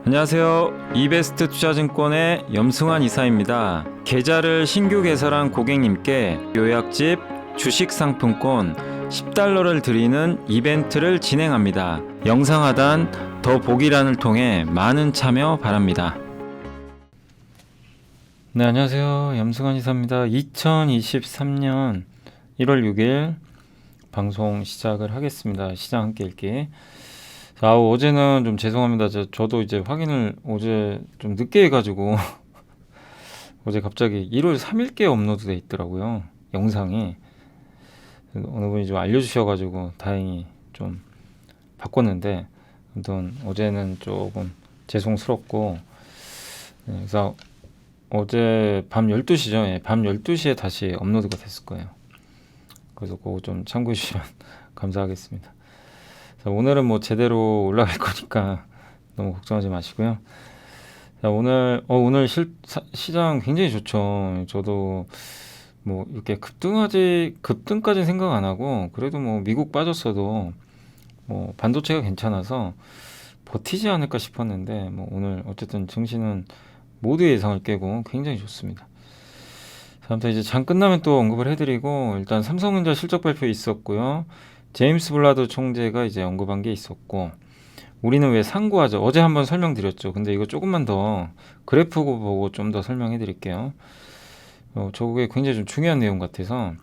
안녕하세요. 이베스트 투자증권의 염승환 이사입니다. 계좌를 신규 개설한 고객님께 요약집 주식 상품권 10달러를 드리는 이벤트를 진행합니다. 영상 하단 더 보기란을 통해 많은 참여 바랍니다. 네, 안녕하세요. 염승환 이사입니다. 2023년 1월 6일 방송 시작을 하겠습니다. 시장 함께 읽기. 자, 어제는 좀 죄송합니다. 저도 이제 확인을 어제 좀 늦게 해가지고 어제 갑자기 1월 3일께 업로드돼 있더라고요. 영상이. 어느 분이 좀 알려주셔가지고 다행히 좀 바꿨는데, 아무튼 어제는 조금 죄송스럽고, 네, 그래서 어제 밤 12시죠. 예, 밤 12시에 다시 업로드가 됐을 거예요. 그래서 그거 좀 참고해 주시면 감사하겠습니다. 자, 오늘은 뭐 제대로 올라갈 거니까 너무 걱정하지 마시고요. 자, 오늘 시장 굉장히 좋죠. 저도 뭐 이렇게 급등까지는 생각 안 하고, 그래도 뭐 미국 빠졌어도 뭐 반도체가 괜찮아서 버티지 않을까 싶었는데, 뭐 오늘 어쨌든 증시는 모두 예상을 깨고 굉장히 좋습니다. 자, 아무튼 이제 장 끝나면 또 언급을 해드리고, 일단 삼성전자 실적 발표 있었고요. 제임스 블라드 총재가 이제 언급한 게 있었고, 우리는 왜 상고하죠? 어제 한번 설명드렸죠. 근데 이거 조금만 더 그래프 보고 좀 더 설명해 드릴게요. 저게 굉장히 좀 중요한 내용 같아서.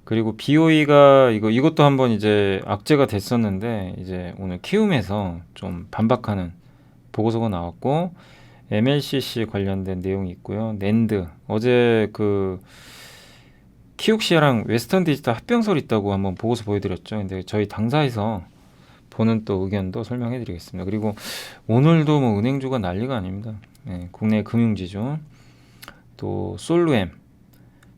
그리고 BOE가 이것도 한번 이제 악재가 됐었는데, 이제 오늘 키움에서 좀 반박하는 보고서가 나왔고, MLCC 관련된 내용이 있고요. 낸드 어제 키옥시아랑 웨스턴 디지털 합병설 있다고 한번 보고서 보여드렸죠. 근데 저희 당사에서 보는 또 의견도 설명해드리겠습니다. 그리고 오늘도 뭐 은행주가 난리가 아닙니다. 네, 국내 금융지주, 또 솔루엠,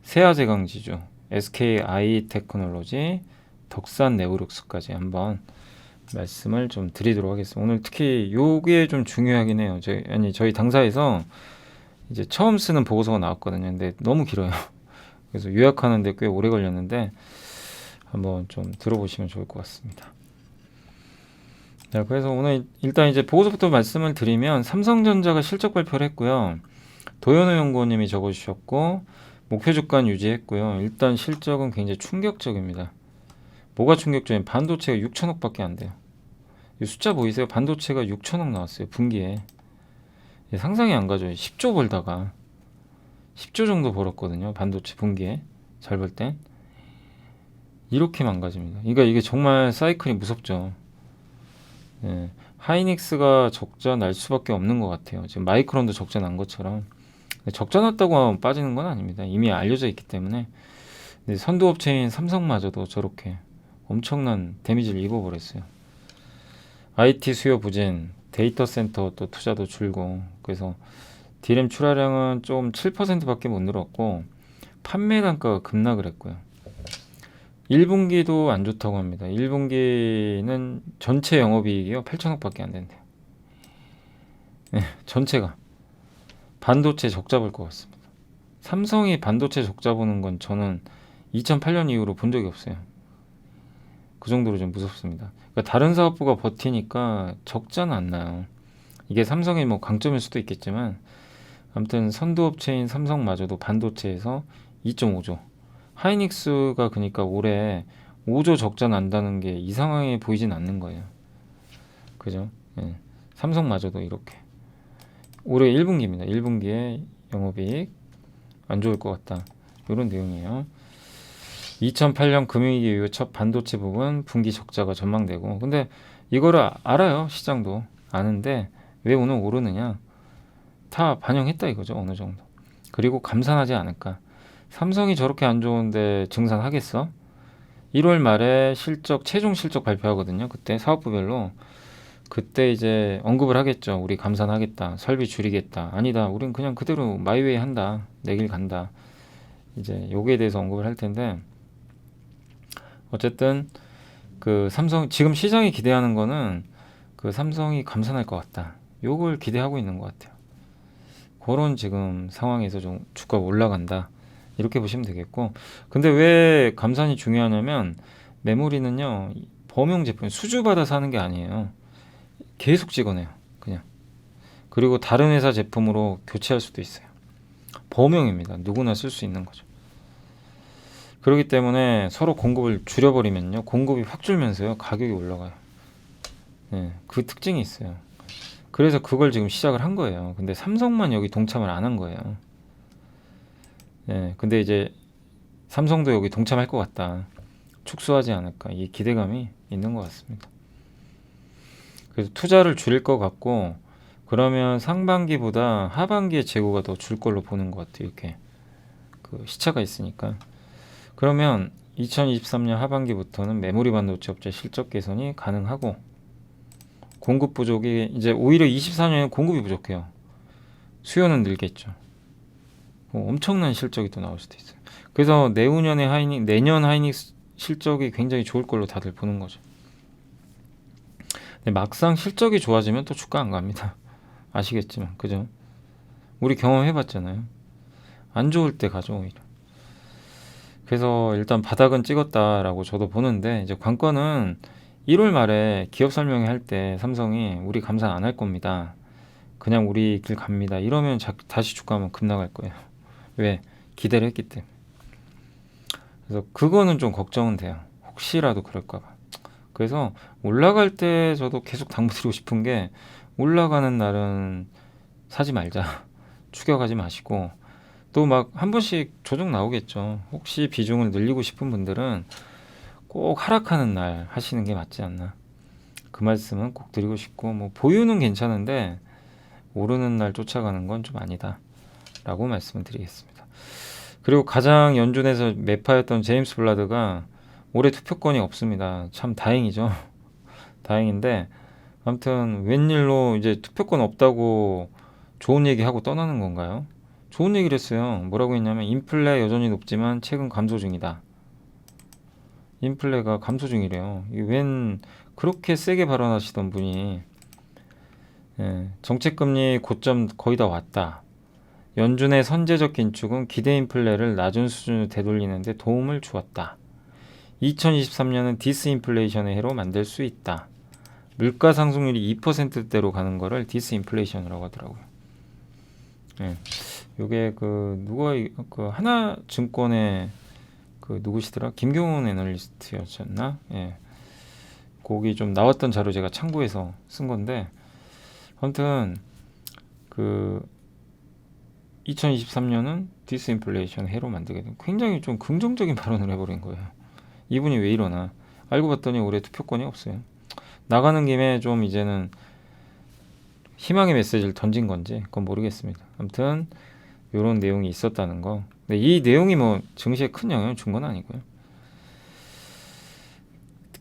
세아제강지주, SKI 테크놀로지, 덕산 네오룩스까지 한번 말씀을 좀 드리도록 하겠습니다. 오늘 특히 요게 좀 중요하긴 해요. 저희 당사에서 이제 처음 쓰는 보고서가 나왔거든요. 근데 너무 길어요. 그래서 요약하는데 꽤 오래 걸렸는데 한번 좀 들어보시면 좋을 것 같습니다. 자, 그래서 오늘 일단 이제 보고서부터 말씀을 드리면, 삼성전자가 실적 발표를 했고요. 도현우 연구원님이 적어주셨고, 목표 주가는 유지했고요. 일단 실적은 굉장히 충격적입니다. 뭐가 충격적이면 반도체가 6천억밖에 안 돼요. 이 숫자 보이세요? 반도체가 6천억 나왔어요. 분기에. 상상이 안 가죠. 10조 벌다가 10조 정도 벌었거든요. 반도체 분기에. 잘 벌 땐. 이렇게 망가집니다. 그러니까 이게 정말 사이클이 무섭죠. 예. 하이닉스가 적자 날 수밖에 없는 것 같아요. 지금 마이크론도 적자 난 것처럼. 적자 났다고 하면 빠지는 건 아닙니다. 이미 알려져 있기 때문에. 근데 선두업체인 삼성마저도 저렇게 엄청난 데미지를 입어버렸어요. IT 수요 부진, 데이터 센터 또 투자도 줄고, 그래서 D램 출하량은 좀 7%밖에 못 늘었고, 판매 단가가 급락을 했고요. 1분기도 안 좋다고 합니다. 1분기는 전체 영업이익이요 8천억밖에 안 된대요. 네, 전체가 반도체 적자 볼 것 같습니다. 삼성이 반도체 적자 보는 건 저는 2008년 이후로 본 적이 없어요. 그 정도로 좀 무섭습니다. 그러니까 다른 사업부가 버티니까 적자는 안 나요. 이게 삼성의 뭐 강점일 수도 있겠지만, 아무튼 선두업체인 삼성마저도 반도체에서 2.5조, 하이닉스가 그러니까 올해 5조 적자 난다는 게 이상하게 보이진 않는 거예요. 그죠? 예. 삼성마저도 이렇게 올해 1분기입니다. 1분기에 영업이익 안 좋을 것 같다, 이런 내용이에요. 2008년 금융위기 이후 첫 반도체 부분 분기 적자가 전망되고, 근데 이거를 알아요. 시장도 아는데 왜 오늘 오르느냐, 다 반영했다 이거죠. 어느 정도. 그리고 감산하지 않을까. 삼성이 저렇게 안 좋은데 증산하겠어? 1월 말에 최종 실적 발표하거든요. 그때 사업부별로. 그때 이제 언급을 하겠죠. 우리 감산하겠다, 설비 줄이겠다. 아니다, 우린 그냥 그대로 마이웨이 한다, 내 길 간다. 이제 여기에 대해서 언급을 할 텐데, 어쨌든 삼성 지금 시장이 기대하는 거는 삼성이 감산할 것 같다, 요걸 기대하고 있는 것 같아요. 그런 지금 상황에서 좀 주가가 올라간다, 이렇게 보시면 되겠고. 근데 왜 감산이 중요하냐면, 메모리는요 범용 제품 수주받아 사는 게 아니에요. 계속 찍어내요. 그냥 그리고 다른 회사 제품으로 교체할 수도 있어요. 범용입니다. 누구나 쓸 수 있는 거죠. 그렇기 때문에 서로 공급을 줄여버리면요, 공급이 확 줄면서요, 가격이 올라가요. 네, 그 특징이 있어요. 그래서 그걸 지금 시작을 한 거예요. 근데 삼성만 여기 동참을 안 한 거예요. 네, 근데 이제 삼성도 여기 동참할 것 같다, 축소하지 않을까, 이 기대감이 있는 것 같습니다. 그래서 투자를 줄일 것 같고, 그러면 상반기보다 하반기에 재고가 더 줄 걸로 보는 것 같아요. 이렇게 그 시차가 있으니까. 그러면 2023년 하반기부터는 메모리 반도체 업체 실적 개선이 가능하고, 공급 부족이 이제 오히려 24년에 공급이 부족해요. 수요는 늘겠죠. 엄청난 실적이 또 나올 수도 있어요. 그래서 내년 하이닉스 실적이 굉장히 좋을 걸로 다들 보는 거죠. 근데 막상 실적이 좋아지면 또 주가 안 갑니다. 아시겠지만, 그죠? 우리 경험해봤잖아요. 안 좋을 때 가죠, 오히려. 그래서 일단 바닥은 찍었다라고 저도 보는데, 이제 관건은 1월 말에 기업 설명회 할 때 삼성이 우리 감산 안 할 겁니다, 그냥 우리 길 갑니다, 이러면 다시 주가는 급락할 거예요. 왜? 기대를 했기 때문에. 그래서 그거는 좀 걱정은 돼요. 혹시라도 그럴까봐. 그래서 올라갈 때 저도 계속 당부드리고 싶은 게, 올라가는 날은 사지 말자. 추격하지 마시고, 또 막 한 번씩 조정 나오겠죠. 혹시 비중을 늘리고 싶은 분들은 꼭 하락하는 날 하시는 게 맞지 않나, 그 말씀은 꼭 드리고 싶고, 뭐 보유는 괜찮은데 오르는 날 쫓아가는 건 좀 아니다 라고 말씀을 드리겠습니다. 그리고 가장 연준에서 매파였던 제임스 블라드가 올해 투표권이 없습니다. 참 다행이죠. 다행인데, 아무튼 웬일로 이제 투표권 없다고 좋은 얘기하고 떠나는 건가요? 좋은 얘기를 했어요. 뭐라고 했냐면, 인플레 여전히 높지만 최근 감소 중이다. 인플레가 감소 중이래요. 웬 그렇게 세게 발언하시던 분이, 정책금리 고점 거의 다 왔다, 연준의 선제적 긴축은 기대 인플레를 낮은 수준으로 되돌리는데 도움을 주었다, 2023년은 디스인플레이션의 해로 만들 수 있다, 물가 상승률이 2%대로 가는 거를 디스인플레이션이라고 하더라고요. 요게 그 하나증권의 그 누구시더라? 김경훈 애널리스트였나? 거기 좀 나왔던 자료 제가 참고해서 쓴 건데, 아무튼 그 2023년은 디스인플레이션 해로 만들게 된, 굉장히 좀 긍정적인 발언을 해버린 거예요. 이분이 왜 이러나, 알고 봤더니 올해 투표권이 없어요. 나가는 김에 좀 이제는 희망의 메시지를 던진 건지 그건 모르겠습니다. 아무튼 이런 내용이 있었다는 거. 근데 이 내용이 뭐 증시에 큰 영향을 준 건 아니고요.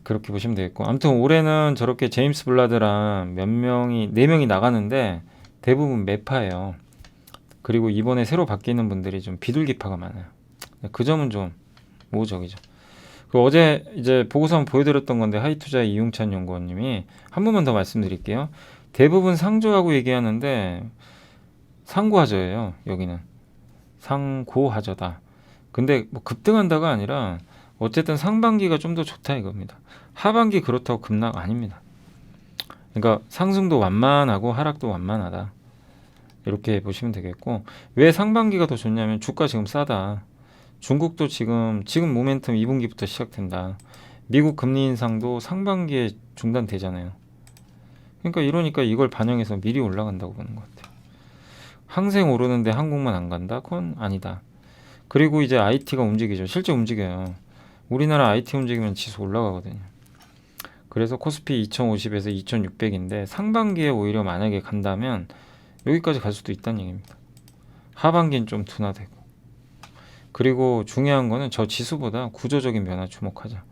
그렇게 보시면 되겠고, 아무튼 올해는 저렇게 제임스 블라드랑 네 명이 나가는데 대부분 매파예요. 그리고 이번에 새로 바뀌는 분들이 좀 비둘기파가 많아요. 그 점은 좀 모적이죠. 그 어제 이제 보고서 한번 보여드렸던 건데, 하이투자의 이용찬 연구원님이 한 번만 더 말씀드릴게요. 대부분 상조하고 얘기하는데 상고하저예요. 여기는 상고하저다. 근데 뭐 급등한다가 아니라 어쨌든 상반기가 좀 더 좋다 이겁니다. 하반기 그렇다고 급락 아닙니다. 그러니까 상승도 완만하고 하락도 완만하다, 이렇게 보시면 되겠고, 왜 상반기가 더 좋냐면 주가 지금 싸다. 중국도 지금 모멘텀 2분기부터 시작된다. 미국 금리 인상도 상반기에 중단되잖아요. 그러니까 이러니까 이걸 반영해서 미리 올라간다고 보는 것 같아요. 항생 오르는데 한국만 안 간다? 그건 아니다. 그리고 이제 IT가 움직이죠. 실제 움직여요. 우리나라 IT 움직이면 지수 올라가거든요. 그래서 코스피 2050에서 2600인데 상반기에 오히려 만약에 간다면 여기까지 갈 수도 있다는 얘기입니다. 하반기는 좀 둔화되고. 그리고 중요한 거는 저 지수보다 구조적인 변화 주목하자.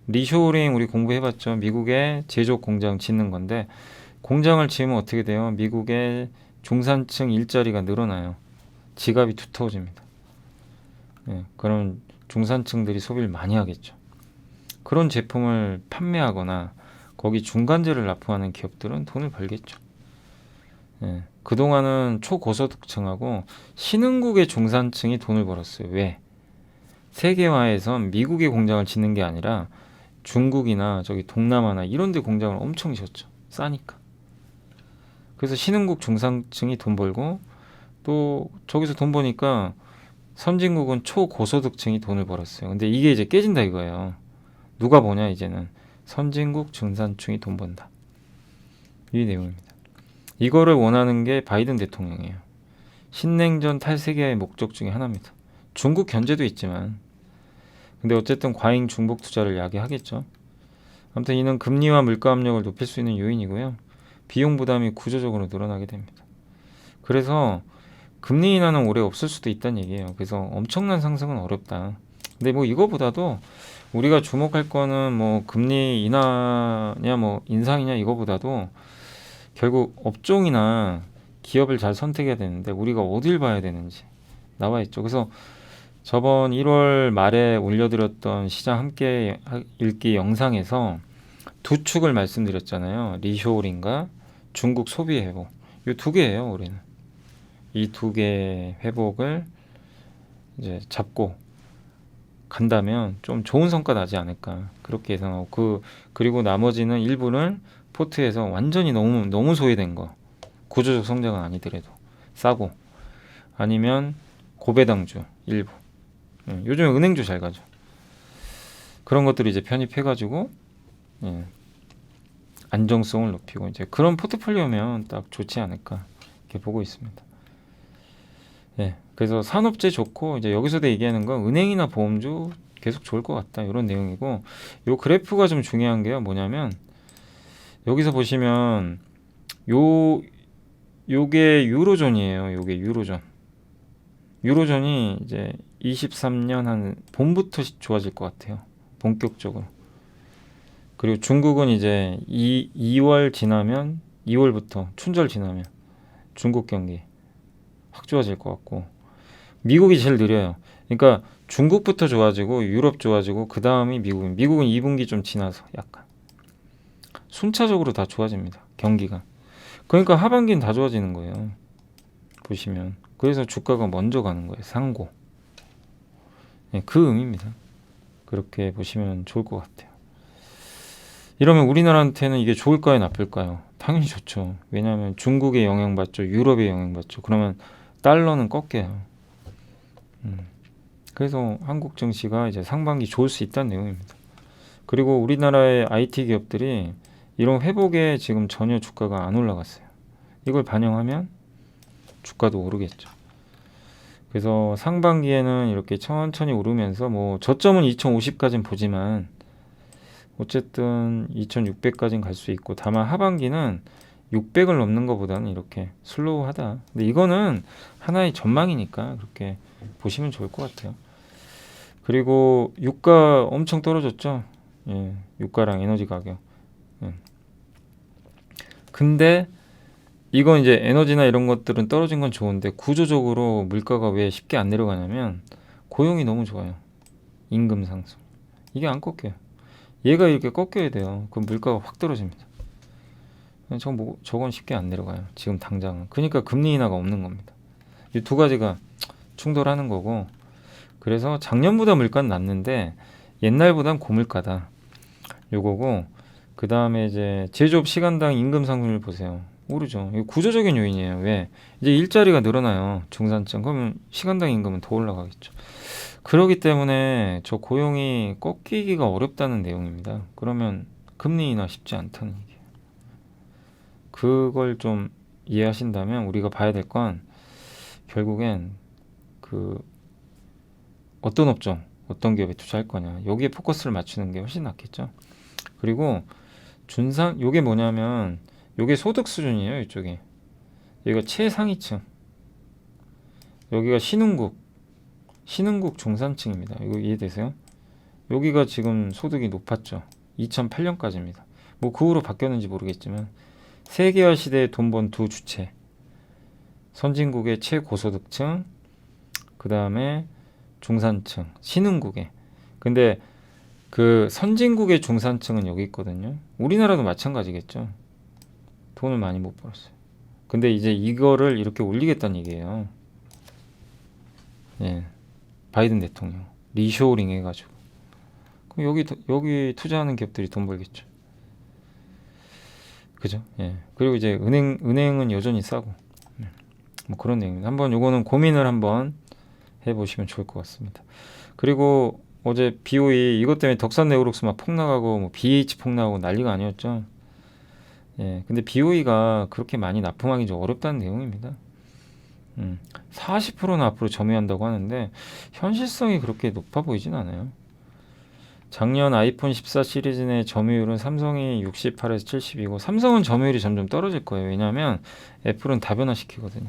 리쇼링 우리 공부해봤죠. 미국에 제조 공장 짓는 건데, 공장을 지으면 어떻게 돼요? 미국의 중산층 일자리가 늘어나요. 지갑이 두터워집니다. 그럼 중산층들이 소비를 많이 하겠죠. 그런 제품을 판매하거나 거기 중간재를 납품하는 기업들은 돈을 벌겠죠. 그동안은 초고소득층하고 신흥국의 중산층이 돈을 벌었어요. 왜? 세계화에선 미국의 공장을 짓는 게 아니라 중국이나 저기 동남아나 이런 데 공장을 엄청 지었죠. 싸니까. 그래서 신흥국 중산층이 돈 벌고 또 저기서 돈 버니까 선진국은 초고소득층이 돈을 벌었어요. 근데 이게 이제 깨진다 이거예요. 누가 보냐 이제는 선진국 중산층이 돈 번다. 이 내용입니다. 이거를 원하는 게 바이든 대통령이에요. 신냉전 탈세계의 목적 중에 하나입니다. 중국 견제도 있지만 근데 어쨌든 과잉 중복 투자를 야기하겠죠. 아무튼 이는 금리와 물가 압력을 높일 수 있는 요인이고요. 비용 부담이 구조적으로 늘어나게 됩니다. 그래서 금리 인하는 올해 없을 수도 있다는 얘기예요. 그래서 엄청난 상승은 어렵다. 근데 뭐 이거보다도 우리가 주목할 거는 뭐 금리 인하냐 뭐 인상이냐 이거보다도 결국 업종이나 기업을 잘 선택해야 되는데 우리가 어딜 봐야 되는지 나와 있죠. 그래서 저번 1월 말에 올려드렸던 시장 함께 읽기 영상에서 두 축을 말씀드렸잖아요. 리쇼링과 중국 소비 회복. 이 두 개예요, 우리는. 이 두 개의 회복을 이제 잡고 간다면 좀 좋은 성과 나지 않을까 그렇게 예상하고 그리고 나머지는 일부는 포트에서 완전히 너무 소외된 거 구조적 성장은 아니더라도 싸고 아니면 고배당주 일부 요즘에 은행주 잘 가죠. 그런 것들을 이제 편입해가지고 안정성을 높이고 이제 그런 포트폴리오면 딱 좋지 않을까 이렇게 보고 있습니다. 그래서 산업재 좋고 이제 여기서도 얘기하는 건 은행이나 보험주 계속 좋을 것 같다 이런 내용이고 요 그래프가 좀 중요한 게요 뭐냐면 여기서 보시면 요게 유로존이에요. 요게 유로존. 유로존이 이제 23년 한 봄부터 좋아질 것 같아요. 본격적으로. 그리고 중국은 이제 2월 지나면 2월부터 춘절 지나면 중국 경기 확 좋아질 것 같고 미국이 제일 느려요. 그러니까 중국부터 좋아지고 유럽 좋아지고 그 다음이 미국은 2분기 좀 지나서 약간 순차적으로 다 좋아집니다. 경기가. 그러니까 하반기는 다 좋아지는 거예요. 보시면. 그래서 주가가 먼저 가는 거예요. 상고. 그 의미입니다. 그렇게 보시면 좋을 것 같아요. 이러면 우리나라한테는 이게 좋을까요? 나쁠까요? 당연히 좋죠. 왜냐하면 중국에 영향받죠. 유럽에 영향받죠. 그러면 달러는 꺾여요. 그래서 한국 증시가 이제 상반기 좋을 수 있다는 내용입니다. 그리고 우리나라의 IT 기업들이 이런 회복에 지금 전혀 주가가 안 올라갔어요. 이걸 반영하면 주가도 오르겠죠. 그래서 상반기에는 이렇게 천천히 오르면서 뭐 저점은 2050까지는 보지만 어쨌든 2600까지는 갈 수 있고 다만 하반기는 600을 넘는 것보다는 이렇게 슬로우하다. 근데 이거는 하나의 전망이니까 그렇게 보시면 좋을 것 같아요. 그리고 유가 엄청 떨어졌죠. 유가랑 에너지 가격. 근데 이건 이제 에너지나 이런 것들은 떨어진 건 좋은데 구조적으로 물가가 왜 쉽게 안 내려가냐면 고용이 너무 좋아요. 임금 상승. 이게 안 꺾여요. 얘가 이렇게 꺾여야 돼요. 그럼 물가가 확 떨어집니다. 저건 쉽게 안 내려가요. 지금 당장은. 그러니까 금리 인하가 없는 겁니다. 이 두 가지가 충돌하는 거고 그래서 작년보다 물가는 낮는데 옛날보단 고물가다. 요거고 그 다음에 이제 제조업 시간당 임금 상승률 보세요. 오르죠. 이거 구조적인 요인이에요. 왜? 이제 일자리가 늘어나요. 중산층. 그러면 시간당 임금은 더 올라가겠죠. 그렇기 때문에 저 고용이 꺾이기가 어렵다는 내용입니다. 그러면 금리 인하 쉽지 않다는 얘기예요. 그걸 좀 이해하신다면 우리가 봐야 될 건 결국엔 그 어떤 업종, 어떤 기업에 투자할 거냐. 여기에 포커스를 맞추는 게 훨씬 낫겠죠. 그리고 요게 뭐냐면 요게 소득 수준이에요. 이쪽에. 여기가 최상위층. 여기가 신흥국 중산층입니다. 이거 이해되세요? 여기가 지금 소득이 높았죠. 2008년까지입니다. 뭐 그 후로 바뀌었는지 모르겠지만 세계화 시대에 돈 번 두 주체. 선진국의 최고소득층, 그 다음에 중산층, 신흥국의. 근데 그 선진국의 중산층은 여기 있거든요. 우리나라도 마찬가지겠죠. 돈을 많이 못 벌었어요. 근데 이제 이거를 이렇게 올리겠다는 얘기예요. 바이든 대통령 리쇼링 해가지고 그럼 여기 투자하는 기업들이 돈 벌겠죠. 그죠? 예. 그리고 이제 은행은 여전히 싸고. 뭐 그런 내용입니다. 한번 요거는 고민을 한번 해보시면 좋을 것 같습니다. 그리고 어제 BOE 이것 때문에 덕산 네오록스 막 폭락하고 뭐 BH 폭락하고 난리가 아니었죠. 예. 근데 BOE가 그렇게 많이 납품하기 좀 어렵다는 내용입니다. 40%는 앞으로 점유한다고 하는데 현실성이 그렇게 높아 보이진 않아요. 작년 아이폰 14 시리즈 내 점유율은 삼성이 68에서 70이고 삼성은 점유율이 점점 떨어질 거예요. 왜냐하면 애플은 다변화시키거든요.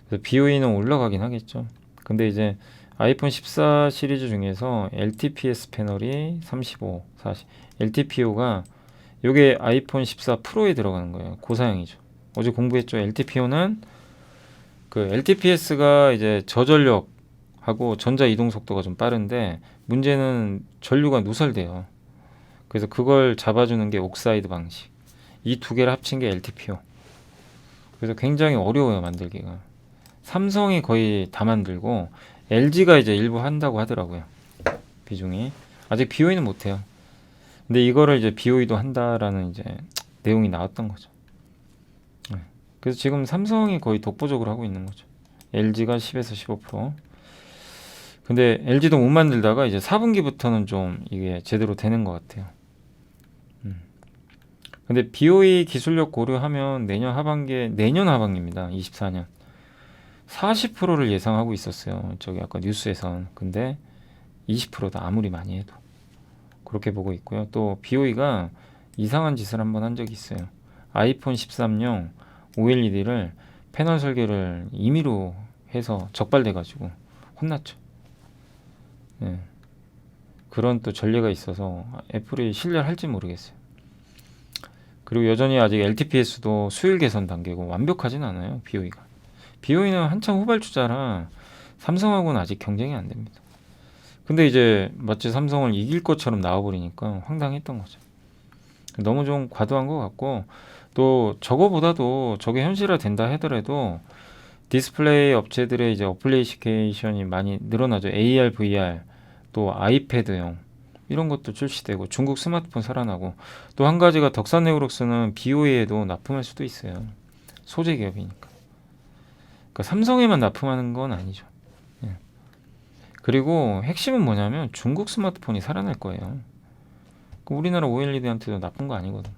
그래서 BOE는 올라가긴 하겠죠. 근데 이제 아이폰 14 시리즈 중에서 LTPS 패널이 35, 40, LTPO가 요게 아이폰 14 프로에 들어가는 거예요. 고사양이죠. 어제 공부했죠. LTPO는 그 LTPS가 이제 저전력하고 전자 이동 속도가 좀 빠른데 문제는 전류가 누설돼요. 그래서 그걸 잡아주는 게 옥사이드 방식. 이 두 개를 합친 게 LTPO. 그래서 굉장히 어려워요, 만들기가. 삼성이 거의 다 만들고 LG가 이제 일부 한다고 하더라고요. 비중이. 아직 BOE는 못해요. 근데 이거를 이제 BOE도 한다라는 이제 내용이 나왔던 거죠. 그래서 지금 삼성이 거의 독보적으로 하고 있는 거죠. LG가 10에서 15%. 근데 LG도 못 만들다가 이제 4분기부터는 좀 이게 제대로 되는 것 같아요. 근데 BOE 기술력 고려하면 내년 하반기입니다. 24년. 40%를 예상하고 있었어요. 저기 아까 뉴스에선. 근데 20%다 아무리 많이 해도. 그렇게 보고 있고요. 또 BOE가 이상한 짓을 한번 한 적이 있어요. 아이폰 13용 OLED를 패널 설계를 임의로 해서 적발돼가지고 혼났죠. 네. 그런 또 전례가 있어서 애플이 신뢰할지 모르겠어요. 그리고 여전히 아직 LTPS도 수율 개선 단계고 완벽하진 않아요. BOE가. BOE는 한창 후발주자라 삼성하고는 아직 경쟁이 안 됩니다. 근데 이제 마치 삼성을 이길 것처럼 나와버리니까 황당했던 거죠. 너무 좀 과도한 것 같고 또 저거보다도 저게 현실화 된다 하더라도 디스플레이 업체들의 이제 어플리케이션이 많이 늘어나죠. AR, VR, 또 아이패드용 이런 것도 출시되고 중국 스마트폰 살아나고 또 한 가지가 덕산 네오록스는 BOE에도 납품할 수도 있어요. 소재 기업이니까. 그러니까 삼성에만 납품하는 건 아니죠. 예. 그리고 핵심은 뭐냐면 중국 스마트폰이 살아날 거예요. 우리나라 OLED한테도 나쁜 거 아니거든요.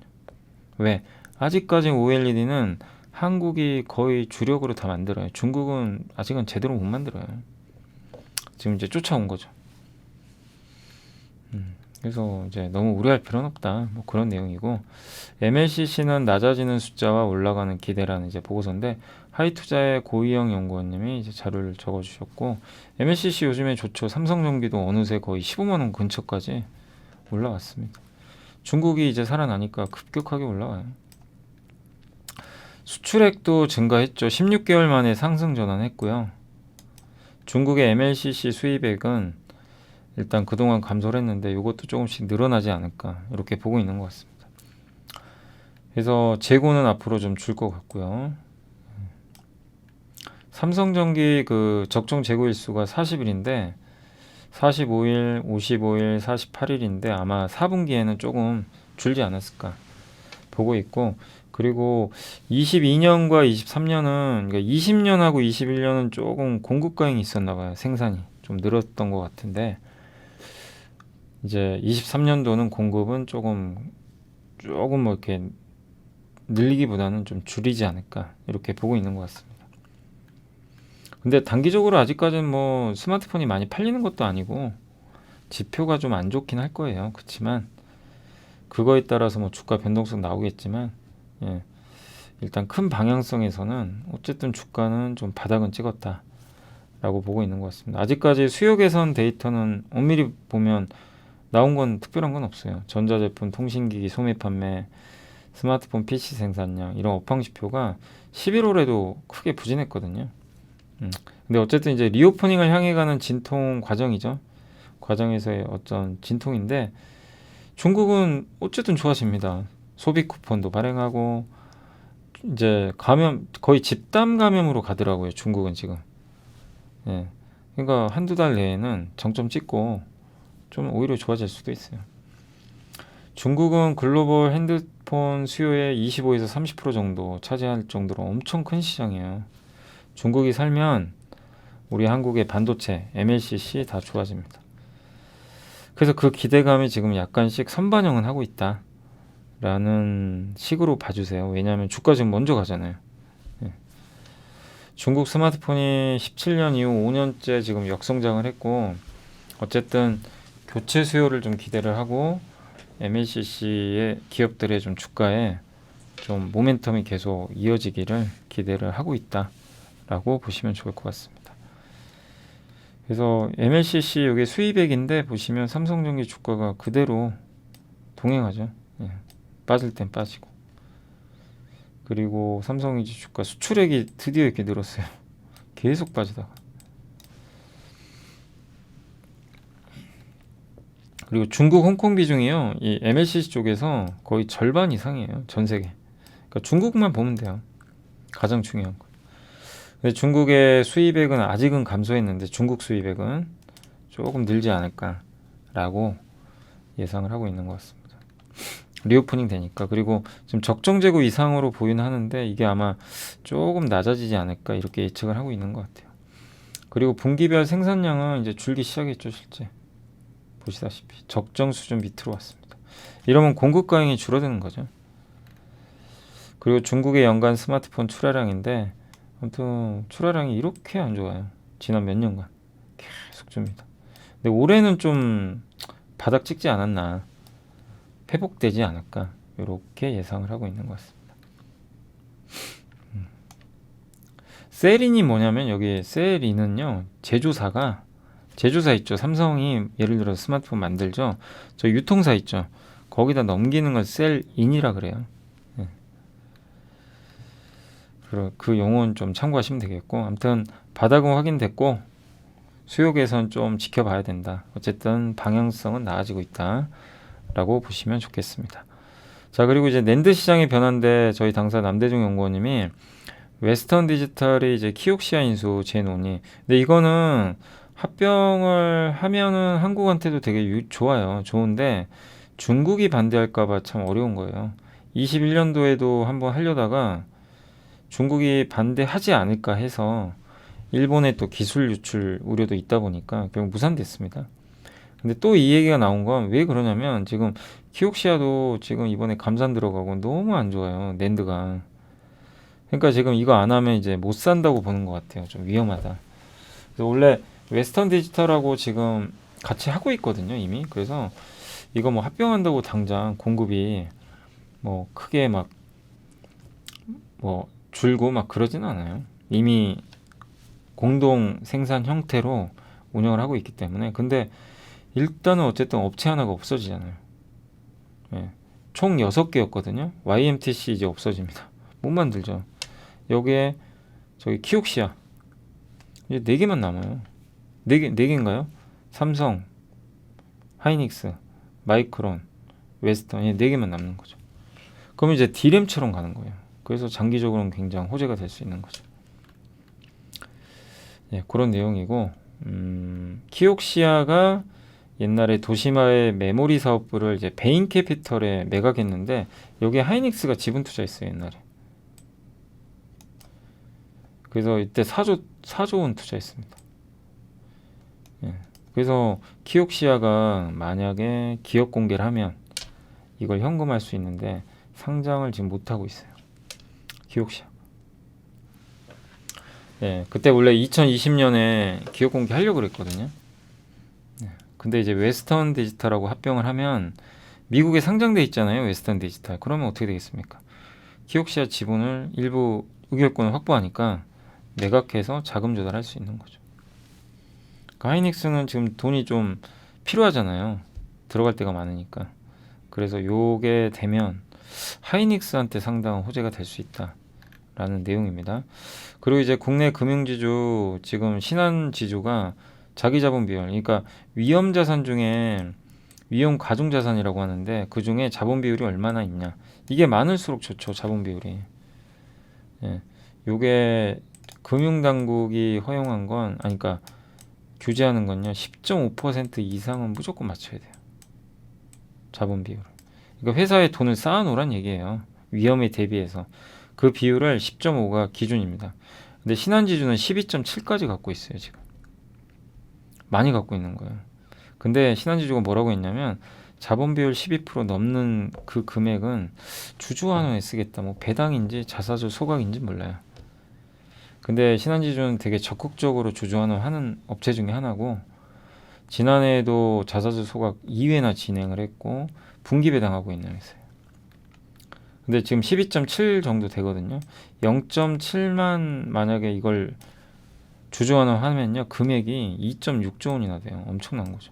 왜? 아직까지 OLED는 한국이 거의 주력으로 다 만들어요. 중국은 아직은 제대로 못 만들어요. 지금 이제 쫓아온 거죠. 그래서 이제 너무 우려할 필요는 없다. 뭐 그런 내용이고 MLCC는 낮아지는 숫자와 올라가는 기대라는 이제 보고서인데 하이투자의 고희영 연구원님이 이제 자료를 적어주셨고 MLCC 요즘에 좋죠. 삼성전기도 어느새 거의 15만 원 근처까지 올라왔습니다. 중국이 이제 살아나니까 급격하게 올라와요. 수출액도 증가했죠. 16개월 만에 상승 전환했고요. 중국의 MLCC 수입액은 일단 그동안 감소를 했는데 이것도 조금씩 늘어나지 않을까 이렇게 보고 있는 것 같습니다. 그래서 재고는 앞으로 좀 줄 것 같고요. 삼성전기 그 적정 재고 일수가 40일인데 45일, 55일, 48일인데 아마 4분기에는 조금 줄지 않았을까 보고 있고 그리고 22년과 23년은 그러니까 20년하고 21년은 조금 공급 과잉이 있었나 봐요. 생산이 좀 늘었던 것 같은데 이제 23년도는 공급은 조금 뭐 이렇게 늘리기보다는 좀 줄이지 않을까 이렇게 보고 있는 것 같습니다. 근데 단기적으로 아직까지는 뭐 스마트폰이 많이 팔리는 것도 아니고 지표가 좀 안 좋긴 할 거예요. 그렇지만 그거에 따라서 뭐 주가 변동성 나오겠지만 예, 일단 큰 방향성에서는 어쨌든 주가는 좀 바닥은 찍었다라고 보고 있는 것 같습니다. 아직까지 수요 개선 데이터는 엄밀히 보면 나온 건 특별한 건 없어요. 전자제품, 통신기기, 소매 판매, 스마트폰 PC 생산량 이런 업황 지표가 11월에도 크게 부진했거든요. 근데 어쨌든 이제 리오프닝을 향해 가는 진통 과정이죠. 과정에서의 어떤 진통인데 중국은 어쨌든 좋아집니다. 소비 쿠폰도 발행하고 이제 감염 거의 집단 감염으로 가더라고요. 중국은 지금. 예. 그러니까 한두 달 내에는 정점 찍고 좀 오히려 좋아질 수도 있어요. 중국은 글로벌 핸드폰 수요의 25에서 30% 정도 차지할 정도로 엄청 큰 시장이에요. 중국이 살면 우리 한국의 반도체, MLCC 다 좋아집니다. 그래서 그 기대감이 지금 약간씩 선반영은 하고 있다 라는 식으로 봐주세요. 왜냐하면 주가 지금 먼저 가잖아요. 예. 중국 스마트폰이 17년 이후 5년째 지금 역성장을 했고, 어쨌든 교체 수요를 좀 기대를 하고 MLCC의 기업들의 좀 주가에 좀 모멘텀이 계속 이어지기를 기대를 하고 있다라고 보시면 좋을 것 같습니다. 그래서 MLCC 여기 수입액인데 보시면 삼성전기 주가가 그대로 동행하죠. 예. 빠질 땐 빠지고. 그리고 삼성전기 주가 수출액이 드디어 이렇게 늘었어요. 계속 빠지다가. 그리고 중국 홍콩 비중이요, 이 MLCC 쪽에서 거의 절반 이상이에요. 전 세계. 그러니까 중국만 보면 돼요. 가장 중요한 거. 근데 중국의 수입액은 아직은 감소했는데 중국 수입액은 조금 늘지 않을까라고 예상을 하고 있는 것 같습니다. 리오프닝 되니까. 그리고 지금 적정 재고 이상으로 보이는 하는데 이게 아마 조금 낮아지지 않을까 이렇게 예측을 하고 있는 것 같아요. 그리고 분기별 생산량은 이제 줄기 시작했죠. 실제 보시다시피 적정 수준 밑으로 왔습니다. 이러면 공급 과잉이 줄어드는 거죠. 그리고 중국의 연간 스마트폰 출하량인데 아무튼 출하량이 이렇게 안 좋아요. 지난 몇 년간 계속 줍니다. 근데 올해는 좀 바닥 찍지 않았나, 회복되지 않을까 이렇게 예상을 하고 있는 것 같습니다. 셀인이 뭐냐면, 여기 셀인은요, 제조사 있죠. 삼성이 예를 들어 스마트폰 만들죠. 저 유통사 있죠. 거기다 넘기는 걸 셀인이라 그래요. 그 용어는 좀 참고하시면 되겠고, 아무튼 바닥은 확인됐고 수요 개선 좀 지켜봐야 된다. 어쨌든 방향성은 나아지고 있다라고 보시면 좋겠습니다. 자, 그리고 이제 낸드 시장의 변화인데 저희 당사 남대중 연구원님이 웨스턴 디지털이 이제 키옥시아 인수 제논이, 근데 이거는 합병을 하면은 한국한테도 되게 좋아요. 좋은데 중국이 반대할까봐 참 어려운 거예요. 21년도에도 한번 하려다가 중국이 반대하지 않을까 해서 일본의 또 기술 유출 우려도 있다 보니까 결국 무산됐습니다. 근데 또 이 얘기가 나온 건 왜 그러냐면, 지금 키옥시아도 지금 이번에 감산 들어가고 너무 안 좋아요. 낸드가. 그러니까 지금 이거 안 하면 이제 못 산다고 보는 것 같아요. 좀 위험하다. 그래서 원래 웨스턴 디지털하고 지금 같이 하고 있거든요, 이미. 그래서 이거 뭐 합병한다고 당장 공급이 뭐 크게 막 뭐 줄고 막 그러진 않아요. 이미 공동 생산 형태로 운영을 하고 있기 때문에. 근데 일단은 어쨌든 업체 하나가 없어지잖아요. 예. 총 6개였거든요. YMTC 이제 없어집니다. 못 만들죠. 여기에 저기 키옥시아 이제 4개만 남아요. 4개인가요? 삼성, 하이닉스, 마이크론, 웨스턴, 4개만 남는 거죠. 그럼 이제 D램처럼 가는 거예요. 그래서 장기적으로는 굉장히 호재가 될 수 있는 거죠. 예, 그런 내용이고, 키옥시아가 옛날에 도시마의 메모리 사업부를 이제 베인 캐피털에 매각했는데 여기에 하이닉스가 지분 투자했어요, 옛날에. 그래서 이때 4조 원 투자했습니다. 예, 그래서 키옥시아가 만약에 기업 공개를 하면 이걸 현금할 수 있는데 상장을 지금 못하고 있어요. 키옥시아. 예, 그때 원래 2020년에 기업 공개 하려고 그랬거든요. 예, 근데 이제 웨스턴 디지털하고 합병을 하면 미국에 상장돼 있잖아요, 웨스턴 디지털. 그러면 어떻게 되겠습니까? 키옥시아 지분을 일부 의결권을 확보하니까 매각해서 자금 조달할 수 있는 거죠. 그러니까 하이닉스는 지금 돈이 좀 필요하잖아요. 들어갈 데가 많으니까. 그래서 요게 되면 하이닉스한테 상당한 호재가 될 수 있다라는 내용입니다. 그리고 이제 국내 금융지주, 지금 신한지주가 자기자본 비율, 그러니까 위험자산 중에 위험 가중자산이라고 하는데 그 중에 자본 비율이 얼마나 있냐, 이게 많을수록 좋죠, 자본 비율이. 예, 요게 금융당국이 허용한 건, 아니 그러니까 규제하는 건요, 10.5% 이상은 무조건 맞춰야 돼요, 자본 비율을. 그러니까 회사에 돈을 쌓아놓으란 얘기예요. 위험에 대비해서. 그 비율을 10.5가 기준입니다. 근데 신한지주는 12.7까지 갖고 있어요, 지금. 많이 갖고 있는 거예요. 근데 신한지주가 뭐라고 했냐면 자본 비율 12% 넘는 그 금액은 주주환원에 쓰겠다. 뭐 배당인지 자사주 소각인지 몰라요. 근데 신한지주는 되게 적극적으로 주주환원 하는 업체 중에 하나고, 지난해에도 자사주 소각 2회나 진행을 했고 분기 배당하고 있는 회사예요. 근데 지금 12.7 정도 되거든요. 0.7만 만약에 이걸 주주환원 하면요, 금액이 2.6조 원이나 돼요. 엄청난 거죠.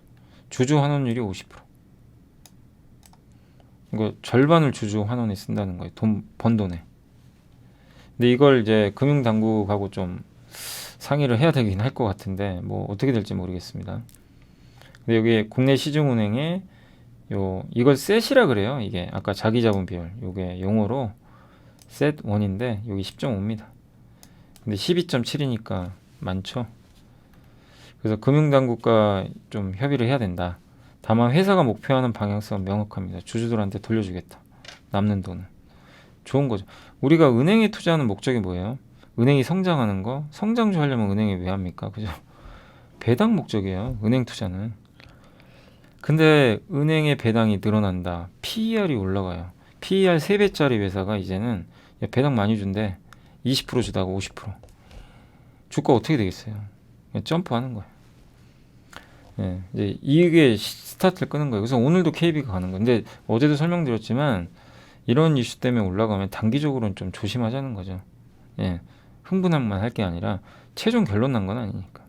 주주환원율이 50%. 이거 절반을 주주환원에 쓴다는 거예요. 번 돈에. 근데 이걸 이제 금융당국하고 좀 상의를 해야 되긴 할 것 같은데 뭐 어떻게 될지 모르겠습니다. 근데 여기 국내 시중은행에 이걸 셋이라 그래요. 이게 아까 자기자본 비율, 요게 용어로 셋 1인데 여기 10.5입니다. 근데 12.7이니까 많죠. 그래서 금융당국과 좀 협의를 해야 된다. 다만 회사가 목표하는 방향성은 명확합니다. 주주들한테 돌려주겠다. 남는 돈은. 좋은 거죠. 우리가 은행에 투자하는 목적이 뭐예요? 은행이 성장하는 거. 성장주 하려면 은행에 왜 합니까? 그죠? 배당 목적이에요. 은행 투자는. 근데 은행의 배당이 늘어난다. PER이 올라가요. PER 3배짜리 회사가 이제는 야, 배당 많이 준대. 20% 주다가 50%. 주가 어떻게 되겠어요? 그냥 점프하는 거예요. 예, 이제 이게 스타트를 끄는 거예요. 그래서 오늘도 KB가 가는 거예요. 근데 어제도 설명드렸지만 이런 이슈 때문에 올라가면 단기적으로는 좀 조심하자는 거죠. 예, 흥분만 할 게 아니라 최종 결론 난 건 아니니까.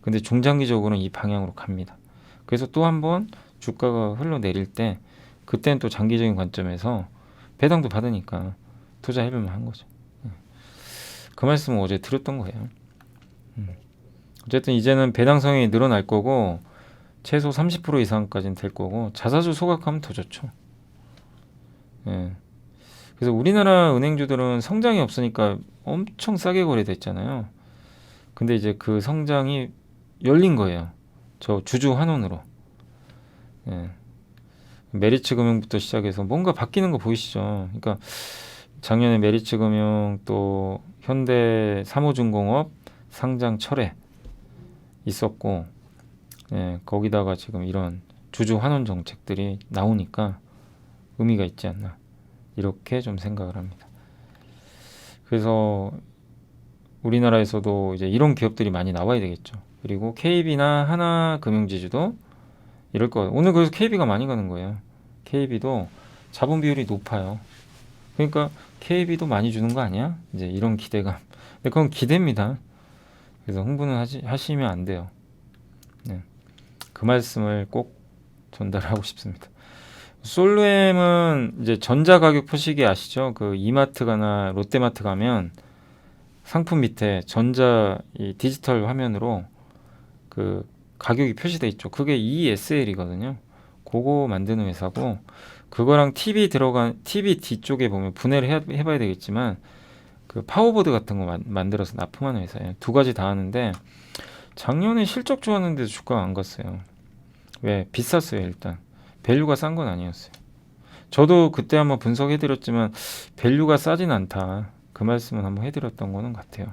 근데 중장기적으로는 이 방향으로 갑니다. 그래서 또 한번 주가가 흘러내릴 때 그때는 또 장기적인 관점에서 배당도 받으니까 투자해볼 만한 거죠. 그 말씀을 어제 드렸던 거예요. 어쨌든 이제는 배당 성향이 늘어날 거고 최소 30% 이상까지는 될 거고 자사주 소각하면 더 좋죠. 예. 그래서 우리나라 은행주들은 성장이 없으니까 엄청 싸게 거래됐잖아요. 근데 이제 그 성장이 열린 거예요. 저 주주 환원으로. 예. 메리츠금융부터 시작해서 뭔가 바뀌는 거 보이시죠? 그러니까 작년에 메리츠금융 또 현대 사모중공업 상장 철회 있었고, 예, 거기다가 지금 이런 주주 환원 정책들이 나오니까 의미가 있지 않나 이렇게 좀 생각을 합니다. 그래서 우리나라에서도 이제 이런 기업들이 많이 나와야 되겠죠. 그리고 KB나 하나금융지주도 이럴 거. 오늘 그래서 KB가 많이 가는 거예요. KB도 자본 비율이 높아요. 그러니까 KB도 많이 주는 거 아니야? 이제 이런 기대감. 근데 그건 기대입니다. 그래서 흥분은 하시면 안 돼요. 네. 그 말씀을 꼭 전달하고 싶습니다. 솔루엠은 이제 전자 가격 표시기 아시죠? 그 이마트 가나 롯데마트 가면 상품 밑에 전자 이 디지털 화면으로 그 가격이 표시돼 있죠. 그게 ESL이거든요. 그거 만드는 회사고, 그거랑 TV 뒤쪽에 보면 분해를 해봐야 되겠지만 그 파워보드 같은 거 만들어서 납품하는 회사예요. 두 가지 다 하는데 작년에 실적 좋았는데도 주가가 안 갔어요. 왜? 비쌌어요. 일단 밸류가 싼 건 아니었어요. 저도 그때 한번 분석해드렸지만 밸류가 싸진 않다. 그 말씀은 한번 해드렸던 거는 같아요.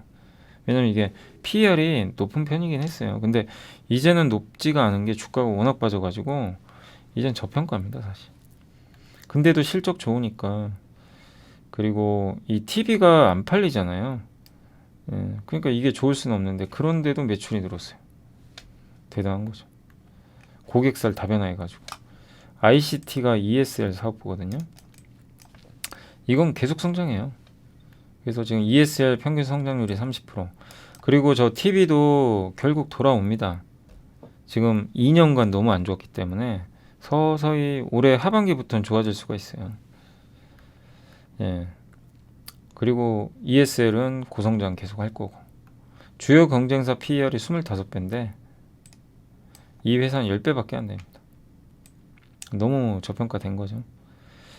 왜냐면 이게 PER이 높은 편이긴 했어요. 근데 이제는 높지가 않은 게 주가가 워낙 빠져가지고 이젠 저평가입니다, 사실. 근데도 실적 좋으니까. 그리고 이 TV가 안 팔리잖아요. 예, 그러니까 이게 좋을 수는 없는데 그런데도 매출이 늘었어요. 대단한 거죠. 고객사를 다변화해가지고. ICT가 ESL 사업부거든요. 이건 계속 성장해요. 그래서 지금 ESL 평균 성장률이 30%. 그리고 저 TV도 결국 돌아옵니다. 지금 2년간 너무 안 좋았기 때문에 서서히 올해 하반기부터는 좋아질 수가 있어요. 예. 그리고 ESL은 고성장 계속 할 거고. 주요 경쟁사 PER이 25배인데 이 회사는 10배밖에 안 됩니다. 너무 저평가된 거죠.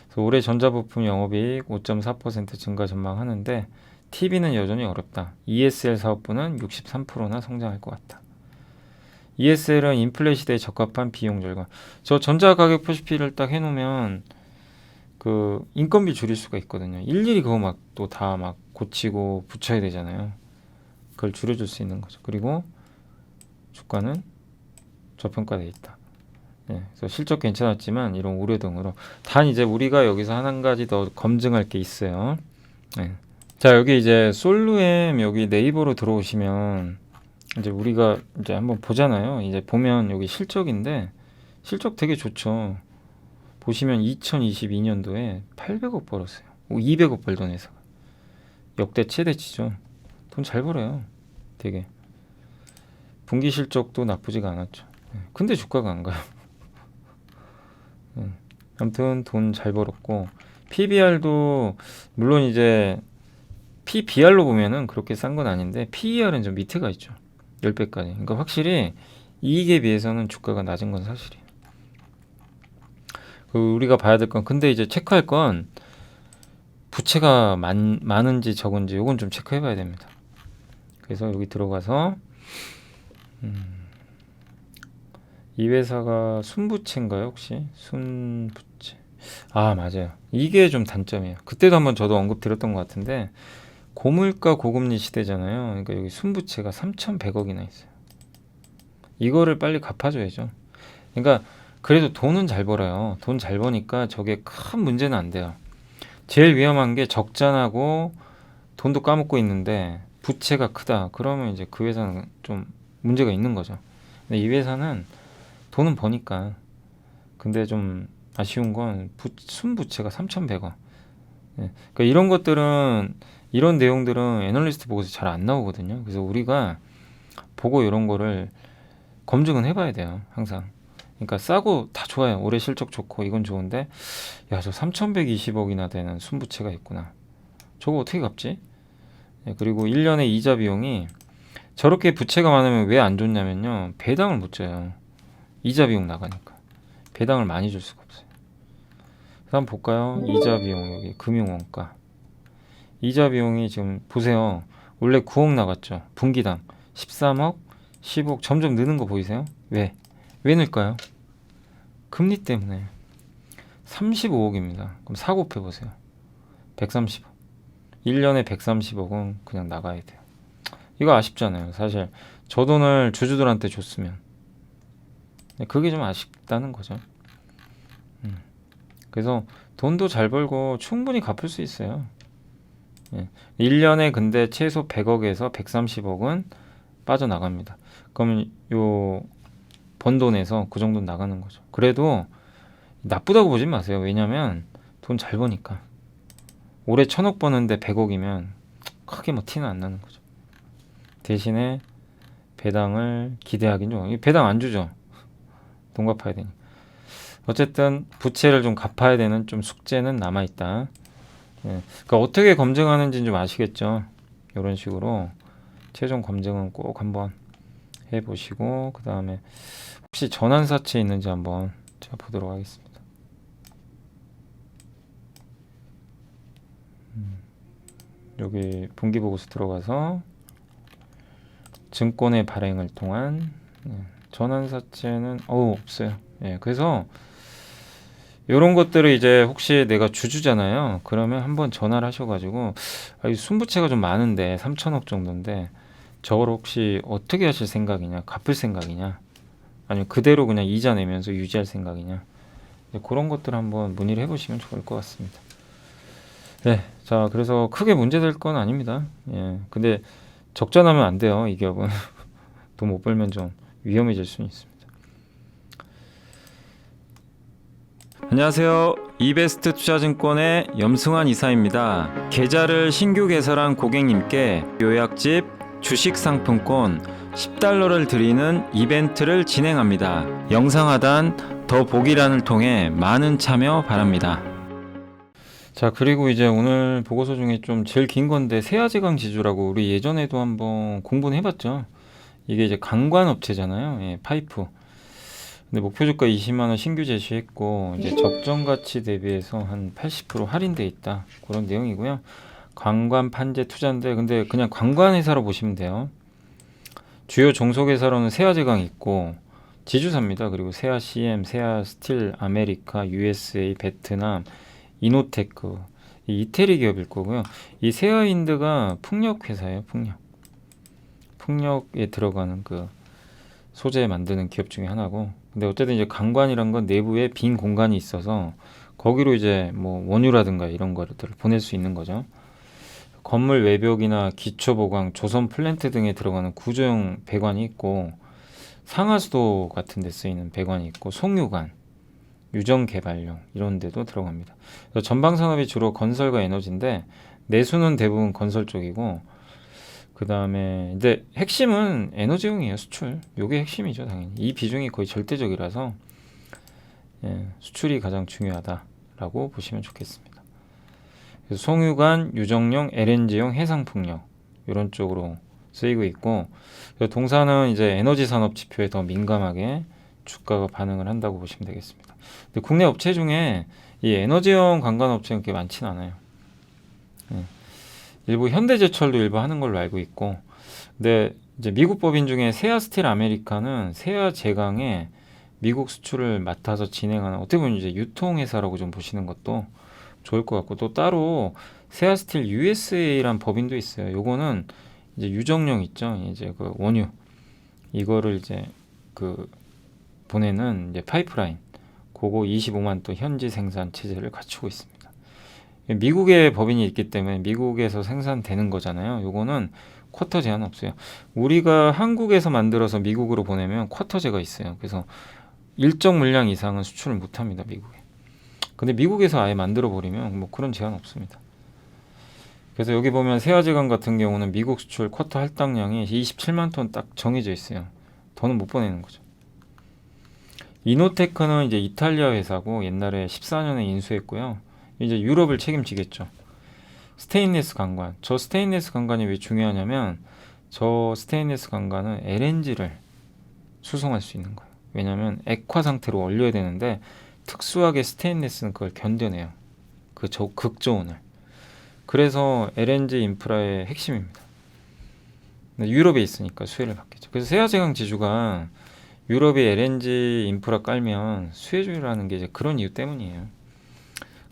그래서 올해 전자부품 영업이익 5.4% 증가 전망하는데 TV는 여전히 어렵다. ESL 사업부는 63%나 성장할 것 같다. ESL은 인플레 시대에 적합한 비용 절감. 저 전자 가격 표시피를 딱 해놓으면 그 인건비 줄일 수가 있거든요. 일일이 그거 막 또 다 막 고치고 붙여야 되잖아요. 그걸 줄여줄 수 있는 거죠. 그리고 주가는 저평가돼 있다. 예, 그래서 실적 괜찮았지만 이런 우려 등으로 단 이제 우리가 여기서 한 가지 더 검증할 게 있어요. 예. 자, 여기 이제 솔루엠 여기 네이버로 들어오시면 이제 우리가 이제 한번 보잖아요. 이제 보면 여기 실적인데 실적 되게 좋죠. 보시면 2022년도에 800억 벌었어요. 200억 벌던 회사가 역대 최대치죠. 돈 잘 벌어요. 되게 분기 실적도 나쁘지가 않았죠. 예. 근데 주가가 안 가요. 아무튼 돈 잘 벌었고 PBR도 물론 이제 PBR로 보면은 그렇게 싼 건 아닌데 PER은 좀 밑에가 있죠. 10배까지. 그러니까 확실히 이익에 비해서는 주가가 낮은 건 사실이에요. 우리가 봐야 될 건 근데 이제 체크할 건 부채가 많은지 적은지 이건 좀 체크해 봐야 됩니다. 그래서 여기 들어가서 이 회사가 순부채인가요 혹시? 순부채. 아 맞아요. 이게 좀 단점이에요. 그때도 한번 저도 언급 드렸던 것 같은데 고물가 고금리 시대잖아요. 그러니까 여기 순부채가 3,100억이나 있어요. 이거를 빨리 갚아줘야죠. 그러니까 그래도 돈은 잘 벌어요. 돈 잘 버니까 저게 큰 문제는 안 돼요. 제일 위험한 게 적자나고 돈도 까먹고 있는데 부채가 크다. 그러면 이제 그 회사는 좀 문제가 있는 거죠. 근데 이 회사는 돈은 버니까. 근데 좀 아쉬운 건 순부채가 3,100원. 예. 그러니까 이런 것들은 이런 내용들은 애널리스트 보고서 잘 안 나오거든요. 그래서 우리가 보고 이런 거를 검증은 해봐야 돼요. 항상. 그러니까 싸고 다 좋아요. 올해 실적 좋고 이건 좋은데 야, 저 3,120억이나 되는 순부채가 있구나. 저거 어떻게 갚지? 예, 그리고 1년에 이자 비용이 저렇게 부채가 많으면 왜 안 좋냐면요. 배당을 못 줘요. 이자 비용 나가니까. 배당을 많이 줄 수가 없어요. 그다음 볼까요? 이자 비용 여기 금융원가. 이자 비용이 지금 보세요. 원래 9억 나갔죠. 분기당 13억, 10억 점점 느는 거 보이세요? 왜? 왜 늘까요? 금리 때문에. 35억입니다. 그럼 4 곱해보세요. 130억. 1년에 130억은 그냥 나가야 돼요. 이거 아쉽잖아요. 사실 저 돈을 주주들한테 줬으면. 그게 좀 아쉽다는 거죠. 그래서 돈도 잘 벌고 충분히 갚을 수 있어요. 1년에 근데 최소 100억에서 130억은 빠져나갑니다. 그러면 요 번 돈에서 그 정도 나가는 거죠. 그래도 나쁘다고 보지 마세요. 왜냐면 돈 잘 버니까. 올해 1,000억 버는데 100억이면 크게 뭐 티는 안 나는 거죠. 대신에 배당을 기대하긴 좀 배당 안 주죠. 돈 갚아야 되니. 어쨌든 부채를 좀 갚아야 되는 좀 숙제는 남아 있다. 예. 그러니까 어떻게 검증하는지는 좀 아시겠죠. 이런 식으로 최종 검증은 꼭 한번 해보시고 그 다음에 혹시 전환사채 있는지 한번 제가 보도록 하겠습니다. 여기 분기보고서 들어가서 증권의 발행을 통한 전환사채는 없어요. 예, 그래서 이런 것들을 이제 혹시 내가 주주잖아요. 그러면 한번 전화를 하셔가지고 이 순부채가 좀 많은데 3천억 정도인데 저걸 혹시 어떻게 하실 생각이냐, 갚을 생각이냐, 아니면 그대로 그냥 이자 내면서 유지할 생각이냐, 그런 것들 한번 문의를 해보시면 좋을 것 같습니다. 네, 자 그래서 크게 문제될 건 아닙니다. 예, 근데 적자 나면 안 돼요. 이 기업은 돈 못 벌면 좀 위험해질 수는 있습니다. 안녕하세요. 이베스트 투자증권의 염승환 이사입니다. 계좌를 신규 개설한 고객님께 요약집 주식 상품권 10달러를 드리는 이벤트를 진행합니다. 영상 하단 더 보기란을 통해 많은 참여 바랍니다. 자, 그리고 이제 오늘 보고서 중에 좀 제일 긴 건데 세아제강 지주라고 우리 예전에도 한번 공부는 해봤죠. 이게 이제 강관업체잖아요. 예, 파이프. 근데 목표 주가 20만 원 신규 제시했고 이제 적정 가치 대비해서 한 80% 할인돼 있다. 그런 내용이고요. 관관 판재 투자인데 근데 그냥 관관 회사로 보시면 돼요. 주요 종속 회사로는 세아제강 있고 지주사입니다. 그리고 세아 CM, 세아 스틸, 아메리카, USA, 베트남 이노테크, 이 이태리 기업일 거고요. 이 세아인드가 풍력 회사예요. 풍력에 들어가는 그 소재 만드는 기업 중에 하나고. 근데 어쨌든 이제 강관이란 건 내부에 빈 공간이 있어서 거기로 이제 뭐 원유라든가 이런 거를 보낼 수 있는 거죠. 건물 외벽이나 기초 보강, 조선 플랜트 등에 들어가는 구조용 배관이 있고, 상하수도 같은 데 쓰이는 배관이 있고, 송유관, 유정 개발용 이런 데도 들어갑니다. 그래서 전방 산업이 주로 건설과 에너지인데 내수는 대부분 건설 쪽이고, 그 다음에 이제 핵심은 에너지용이에요. 수출. 요게 핵심이죠, 당연히. 이 비중이 거의 절대적이라서 수출이 가장 중요하다라고 보시면 좋겠습니다. 그래서 송유관, 유정용, LNG용, 해상풍력 이런 쪽으로 쓰이고 있고, 동사는 이제 에너지 산업 지표에 더 민감하게 주가가 반응을 한다고 보시면 되겠습니다. 근데 국내 업체 중에 이 에너지용 관관 업체는 그렇게 많지는 않아요. 일부 현대제철도 일부 하는 걸로 알고 있고, 근데 이제 미국 법인 중에 세아스틸 아메리카는 세아제강에 미국 수출을 맡아서 진행하는, 어떻게 보면 이제 유통회사라고 좀 보시는 것도 좋을 것 같고, 또 따로 세아스틸 USA란 법인도 있어요. 요거는 이제 유정용 있죠. 이제 그 원유 이거를 이제 그 보내는 이제 파이프라인, 그거 25만 톤 현지 생산 체제를 갖추고 있습니다. 미국의 법인이 있기 때문에 미국에서 생산되는 거잖아요. 요거는 쿼터 제한 없어요. 우리가 한국에서 만들어서 미국으로 보내면 쿼터제가 있어요. 그래서 일정 물량 이상은 수출을 못 합니다, 미국에. 근데 미국에서 아예 만들어 버리면 뭐 그런 제한 없습니다. 그래서 여기 보면 세아제강 같은 경우는 미국 수출 쿼터 할당량이 27만 톤 딱 정해져 있어요. 더는 못 보내는 거죠. 이노테크는 이제 이탈리아 회사고 옛날에 14년에 인수했고요. 이제 유럽을 책임지겠죠. 스테인리스 강관. 저 스테인리스 강관이 왜 중요하냐면, 저 스테인리스 강관은 LNG를 수송할 수 있는 거예요. 왜냐하면 액화 상태로 얼려야 되는데 특수하게 스테인리스는 그걸 견뎌내요. 그 극저온을. 그래서 LNG 인프라의 핵심입니다. 유럽에 있으니까 수혜를 받겠죠. 그래서 세아제강 지주가 유럽에 LNG 인프라 깔면 수혜주라는 게 이제 그런 이유 때문이에요.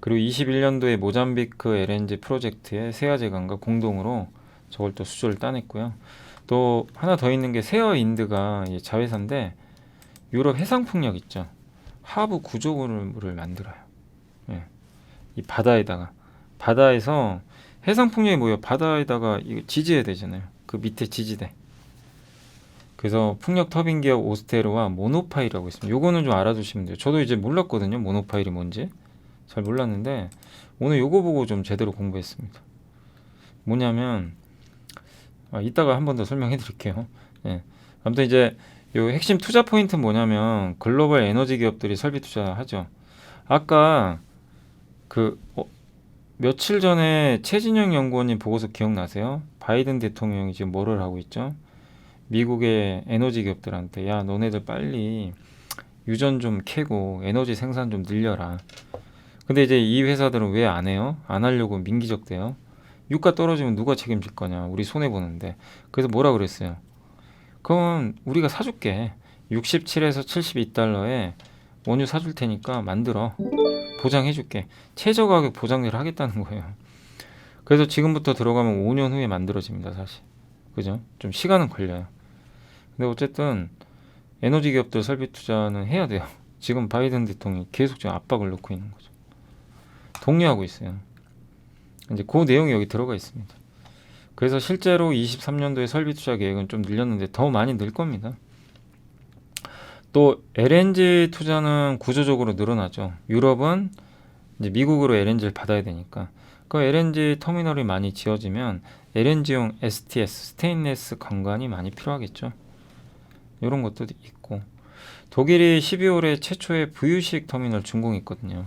그리고 21년도에 모잠비크 LNG 프로젝트에 세아제강과 공동으로 저걸 또 수주를 따냈고요. 또 하나 더 있는 게 세어인드가 자회사인데 유럽 해상풍력 있죠. 하부 구조물을 만들어요. 이 바다에서 해상풍력이 뭐예요? 바다에다가 이거 지지해야 되잖아요. 그 밑에 지지대. 그래서 풍력 터빈 기업 오스테르와 모노파일이라고 있습니다. 요거는 좀 알아두시면 돼요. 저도 이제 몰랐거든요. 모노파일이 뭔지. 잘 몰랐는데 오늘 요거 보고 좀 제대로 공부했습니다. 뭐냐면 이따가 한 번 더 설명해 드릴게요. 아무튼 이제 요 핵심 투자 포인트는 뭐냐면 글로벌 에너지 기업들이 설비 투자하죠. 아까 며칠 전에 최진영 연구원님 보고서 기억나세요? 바이든 대통령이 지금 뭐를 하고 있죠? 미국의 에너지 기업들한테 야 너네들 빨리 유전 좀 캐고 에너지 생산 좀 늘려라. 근데 이제 이 회사들은 왜 안 해요? 안 하려고 민기적대요. 유가 떨어지면 누가 책임질 거냐? 우리 손해 보는데. 그래서 뭐라 그랬어요? 그럼 우리가 사줄게. 67에서 72달러에 원유 사줄 테니까 만들어. 보장해줄게. 최저 가격 보장을 하겠다는 거예요. 그래서 지금부터 들어가면 5년 후에 만들어집니다, 사실. 그죠? 좀 시간은 걸려요. 근데 어쨌든 에너지 기업들 설비 투자는 해야 돼요. 지금 바이든 대통령이 계속 지금 압박을 넣고 있는 거죠. 독려하고 있어요. 이제 그 내용이 여기 들어가 있습니다. 그래서 실제로 23년도에 설비 투자 계획은 좀 늘렸는데 더 많이 늘 겁니다. 또 LNG 투자는 구조적으로 늘어나죠. 유럽은 이제 미국으로 LNG를 받아야 되니까 그 LNG 터미널이 많이 지어지면 LNG용 STS, 스테인리스 관관이 많이 필요하겠죠. 이런 것도 있고, 독일이 12월에 최초의 부유식 터미널 준공했거든요.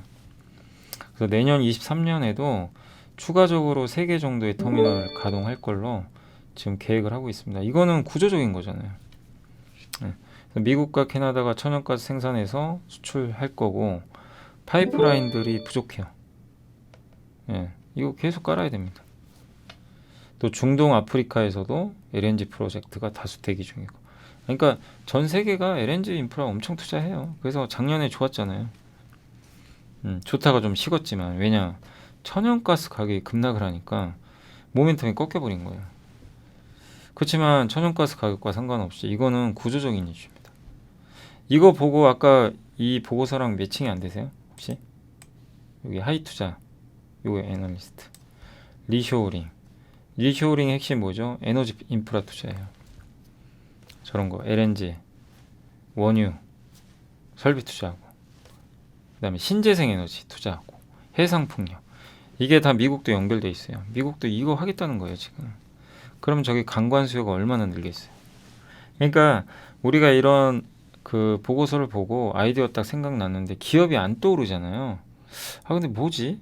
그래서 내년 23년에도 추가적으로 3개 정도의 터미널을 가동할 걸로 지금 계획을 하고 있습니다. 이거는 구조적인 거잖아요. 미국과 캐나다가 천연가스 생산해서 수출할 거고 파이프라인들이 부족해요. 이거 계속 깔아야 됩니다. 또 중동 아프리카에서도 LNG 프로젝트가 다수 대기 중이고, 그러니까 전 세계가 LNG 인프라 엄청 투자해요. 그래서 작년에 좋았잖아요. 좋다가 좀 식었지만, 왜냐, 천연가스 가격이 급락을 하니까 모멘텀이 꺾여버린 거예요. 그렇지만 천연가스 가격과 상관없이 이거는 구조적인 이슈입니다. 이거 보고 아까 이 보고서랑 매칭이 안 되세요? 혹시? 여기 하이투자, 요거 애널리스트, 리쇼어링. 리쇼어링의 핵심 뭐죠? 에너지 인프라 투자예요. 저런 거 LNG, 원유, 설비 투자하고, 그 다음에 신재생 에너지 투자하고, 해상풍력. 이게 다 미국도 연결돼 있어요. 미국도 이거 하겠다는 거예요, 지금. 그럼 저기 관광 수요가 얼마나 늘겠어요. 그러니까 우리가 이런 그 보고서를 보고 아이디어 딱 생각났는데 기업이 안 떠오르잖아요. 아 근데 뭐지?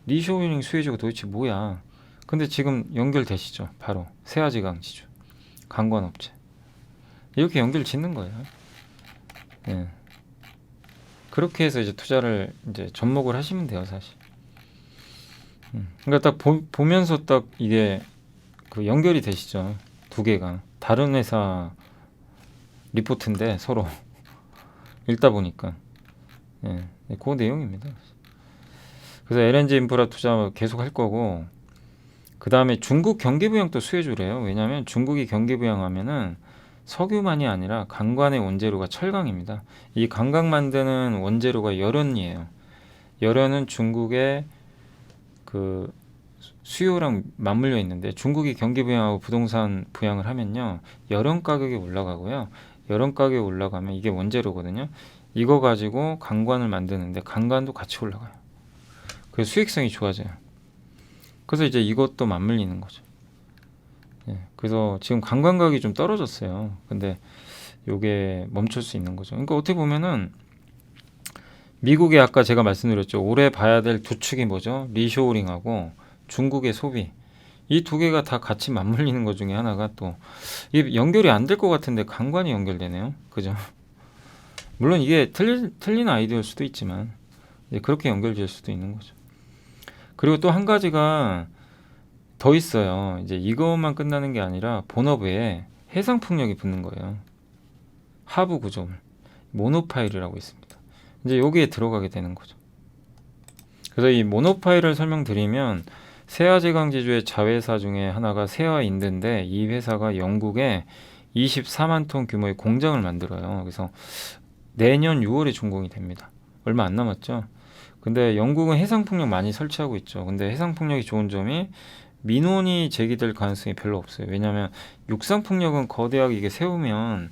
리쇼어링 수혜주가 도대체 뭐야? 근데 지금 연결되시죠. 바로 세아지강 지주, 관광업체. 이렇게 연결 짓는 거예요. 예. 그렇게 해서 이제 투자를 이제 접목을 하시면 돼요, 사실. 그러니까 딱 보면서 딱 이게 그 연결이 되시죠. 두 개가 다른 회사 리포트인데 서로 읽다 보니까 그 내용입니다. 그래서 LNG 인프라 투자 계속 할 거고, 그 다음에 중국 경기 부양도 수혜주래요. 왜냐하면 중국이 경기 부양하면은 석유만이 아니라 강간의 원재료가 철강입니다. 이 강강 만드는 원재료가 열연이에요. 열연은 중국의 그 수요랑 맞물려 있는데, 중국이 경기 부양하고 부동산 부양을 하면요, 열연 가격이 올라가고요. 열연 가격이 올라가면 이게 원재료거든요. 이거 가지고 강관을 만드는데 강관도 같이 올라가요. 그래서 수익성이 좋아져요. 그래서 이제 이것도 맞물리는 거죠. 그래서 지금 강관 가격이 좀 떨어졌어요. 근데 요게 멈출 수 있는 거죠. 그러니까 어떻게 보면은 미국이 아까 제가 말씀드렸죠. 올해 봐야 될 두 축이 뭐죠? 리쇼어링하고 중국의 소비. 이 두 개가 다 같이 맞물리는 것 중에 하나가 또 이게 연결이 안 될 것 같은데 강관이 연결되네요. 그죠? 물론 이게 틀린 아이디어일 수도 있지만 이제 그렇게 연결될 수도 있는 거죠. 그리고 또 한 가지가 더 있어요. 이제 이것만 끝나는 게 아니라 본업에 해상풍력이 붙는 거예요. 하부 구조물, 모노파일이라고 있습니다. 이제 여기에 들어가게 되는 거죠. 그래서 이 모노파일을 설명드리면, 세아제강제주의 자회사 중에 하나가 세아인드인데, 이 회사가 영국에 24만 톤 규모의 공장을 만들어요. 그래서 내년 6월에 준공이 됩니다. 얼마 안 남았죠. 근데 영국은 해상풍력 많이 설치하고 있죠. 근데 해상풍력이 좋은 점이 민원이 제기될 가능성이 별로 없어요. 왜냐하면 육상풍력은 거대하게 이게 세우면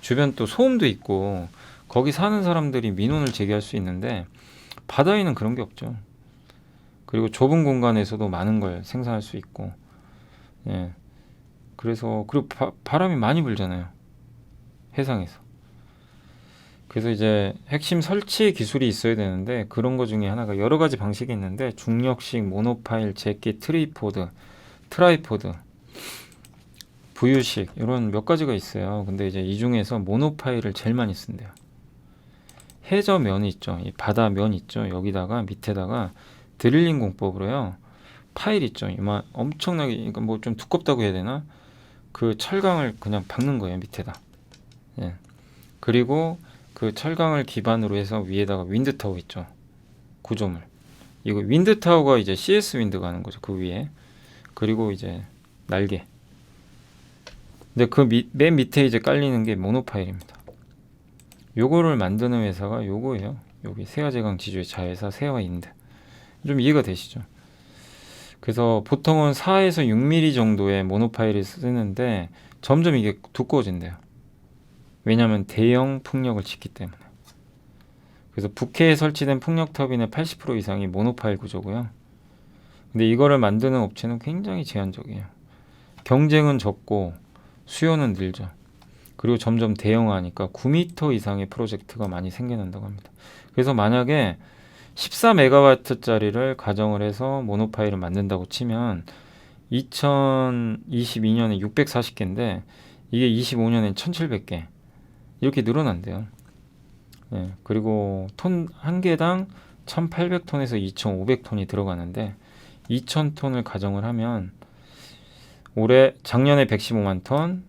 주변 또 소음도 있고 거기 사는 사람들이 민원을 제기할 수 있는데, 바다에는 그런 게 없죠. 그리고 좁은 공간에서도 많은 걸 생산할 수 있고, 그래서 그리고 바람이 많이 불잖아요, 해상에서. 그래서 이제 핵심 설치 기술이 있어야 되는데, 그런 거 중에 하나가 여러 가지 방식이 있는데, 중력식, 모노파일, 제끼, 트라이포드, 부유식, 이런 몇 가지가 있어요. 근데 이제 이 중에서 모노파일을 제일 많이 쓴대요. 해저면 있죠, 이 바다면 있죠, 여기다가 밑에다가 드릴링 공법으로요, 파일 있죠, 이만 엄청나게, 그러니까 뭐 좀 두껍다고 해야 되나, 그 철강을 그냥 박는 거예요, 밑에다. 그리고 그 철강을 기반으로 해서 위에다가 윈드타워 있죠, 구조물. 이거 윈드타워가 이제 CS 윈드가 하는 거죠, 그 위에. 그리고 이제 날개. 근데 그 맨 밑에 이제 깔리는 게 모노파일입니다. 요거를 만드는 회사가 요거예요. 여기 세아제강 지주의 자회사 세아인드. 좀 이해가 되시죠? 그래서 보통은 4에서 6mm 정도의 모노파일을 쓰는데 점점 이게 두꺼워진대요. 왜냐하면 대형 풍력을 짓기 때문에. 그래서 북해에 설치된 풍력 터빈의 80% 이상이 모노파일 구조고요. 근데 이거를 만드는 업체는 굉장히 제한적이에요. 경쟁은 적고 수요는 늘죠. 그리고 점점 대형화하니까 9m 이상의 프로젝트가 많이 생겨난다고 합니다. 그래서 만약에 14메가와트짜리를 가정을 해서 모노파일을 만든다고 치면 2022년에 640개인데 이게 25년엔 1700개 이렇게 늘어난대요. 그리고 톤 한 개당 1800톤에서 2500톤이 들어가는데 2000톤을 가정을 하면 작년에 115만 톤,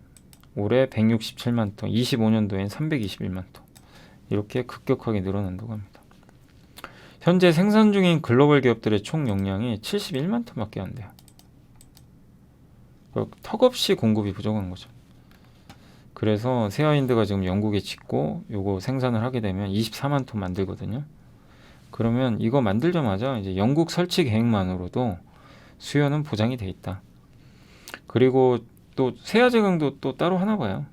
올해 167만 톤, 25년도엔 321만 톤, 이렇게 급격하게 늘어난다고 합니다. 현재 생산 중인 글로벌 기업들의 총 용량이 71만 톤밖에 안 돼요. 턱없이 공급이 부족한 거죠. 그래서 세아인드가 지금 영국에 짓고 요거 생산을 하게 되면 24만 톤 만들거든요. 그러면 이거 만들자마자 이제 영국 설치 계획만으로도 수요는 보장이 돼 있다. 그리고 또 세아제강도 또 따로 하나 봐요.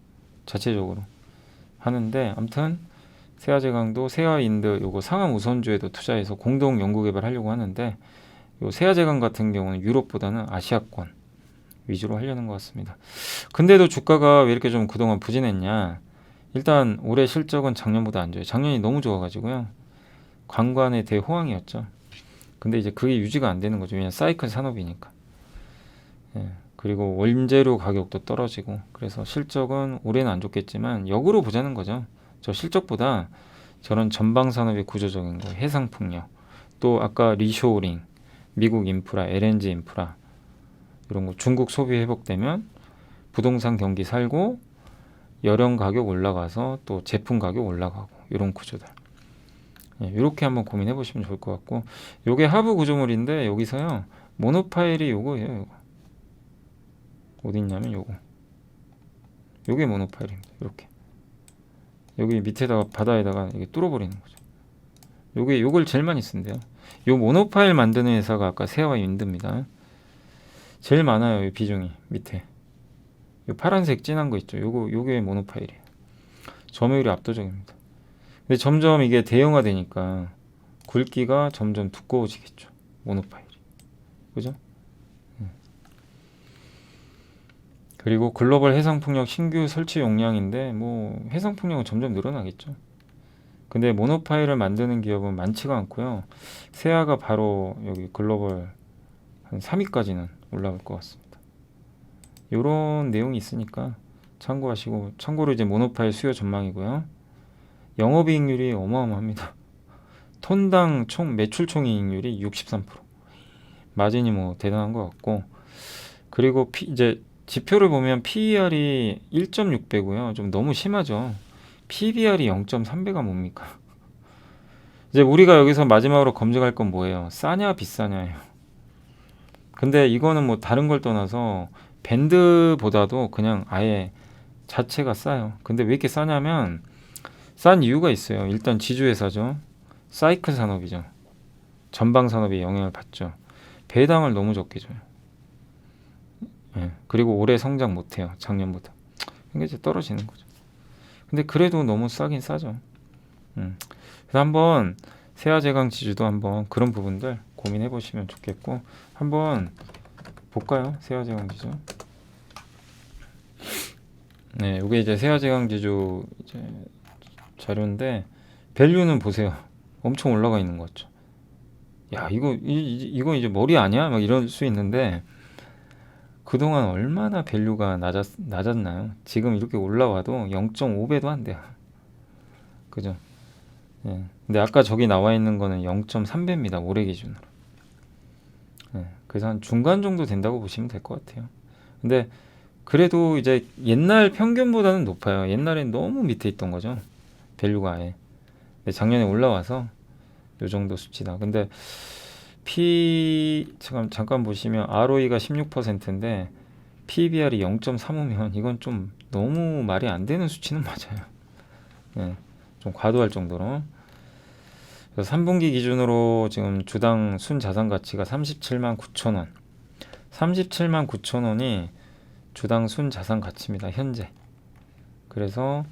자체적으로 하는데, 아무튼 세아제강도 세아인드 요거 상암 우선주에도 투자해서 공동 연구 개발하려고 하는데, 요 세아제강 같은 경우는 유럽보다는 아시아권 위주로 하려는 것 같습니다. 근데도 주가가 왜 이렇게 좀 그동안 부진했냐? 일단 올해 실적은 작년보다 안 좋아요. 작년이 너무 좋아가지고요. 관관의 대호황이었죠. 근데 이제 그게 유지가 안 되는 거죠. 왜냐면 사이클 산업이니까. 예. 그리고 원재료 가격도 떨어지고, 그래서 실적은 올해는 안 좋겠지만 역으로 보자는 거죠. 저 실적보다 저런 전방 산업의 구조적인 거, 해상풍력, 또 아까 리쇼어링, 미국 인프라, LNG 인프라 이런 거, 중국 소비 회복되면 부동산 경기 살고 여령 가격 올라가서 또 제품 가격 올라가고, 이런 구조들. 예, 이렇게 한번 고민해 보시면 좋을 것 같고, 요게 하부 구조물인데 여기서요 모노파일이 요거예요. 요거 어디 있냐면 요게 모노파일입니다. 이렇게 여기 밑에다가 바다에다가 이게 뚫어버리는 거죠. 요걸 제일 많이 쓴대요. 요 모노파일 만드는 회사가 아까 세아와 윈드입니다. 제일 많아요. 이 비중이 밑에 요 파란색 진한 거 있죠. 요게 모노파일이에요. 점유율이 압도적입니다. 근데 점점 이게 대형화되니까 굵기가 점점 두꺼워지겠죠. 모노파일이. 그죠? 그리고 글로벌 해상풍력 신규 설치 용량인데, 뭐 해상풍력은 점점 늘어나겠죠. 근데 모노파일을 만드는 기업은 많지가 않고요. 세아가 바로 여기 글로벌 한 3위까지는 올라올 것 같습니다. 요런 내용이 있으니까 참고하시고, 참고로 이제 모노파일 수요 전망이고요. 영업이익률이 어마어마합니다. 톤당 총 매출 총이익률이 63%. 마진이 뭐 대단한 것 같고, 그리고 이제 지표를 보면 PER이 1.6배고요. 좀 너무 심하죠. PBR이 0.3배가 뭡니까? 이제 우리가 여기서 마지막으로 검증할 건 뭐예요? 싸냐 비싸냐예요. 근데 이거는 뭐 다른 걸 떠나서 밴드보다도 그냥 아예 자체가 싸요. 근데 왜 이렇게 싸냐면, 싼 이유가 있어요. 일단 지주회사죠. 사이클 산업이죠. 전방 산업에 영향을 받죠. 배당을 너무 적게 줘요. 예. 그리고 올해 성장 못해요. 작년보다. 그러니까 이제 떨어지는 거죠. 근데 그래도 너무 싸긴 싸죠. 그래서 한번 세아제강 지주도 한번 그런 부분들 고민해 보시면 좋겠고, 한번 볼까요? 세아제강 지주. 네, 이게 이제 세아제강 지주 이제 자료인데, 밸류는 보세요. 엄청 올라가 있는 것 같죠. 야, 이거 이제 머리 아니야? 막 이럴 수 있는데, 그동안 얼마나 밸류가 낮았나요? 지금 이렇게 올라와도 0.5배도 안 돼요. 그죠? 예. 근데 아까 저기 나와 있는 거는 0.3배입니다. 올해 기준으로. 예. 그래서 한 중간 정도 된다고 보시면 될 것 같아요. 근데 그래도 이제 옛날 평균보다는 높아요. 옛날엔 너무 밑에 있던 거죠. 밸류가 아예. 근데 작년에 올라와서 요 정도 수치다. 근데 잠깐 보시면 ROE가 16%인데 PBR이 0.35면 이건 좀 너무 말이 안 되는 수치는 맞아요. 네, 좀 과도할 정도로. 그래서 3분기 기준으로 지금 주당 순자산 가치가 37만 9천 원. 37만 9천 원이 주당 순자산 가치입니다. 현재. 그래서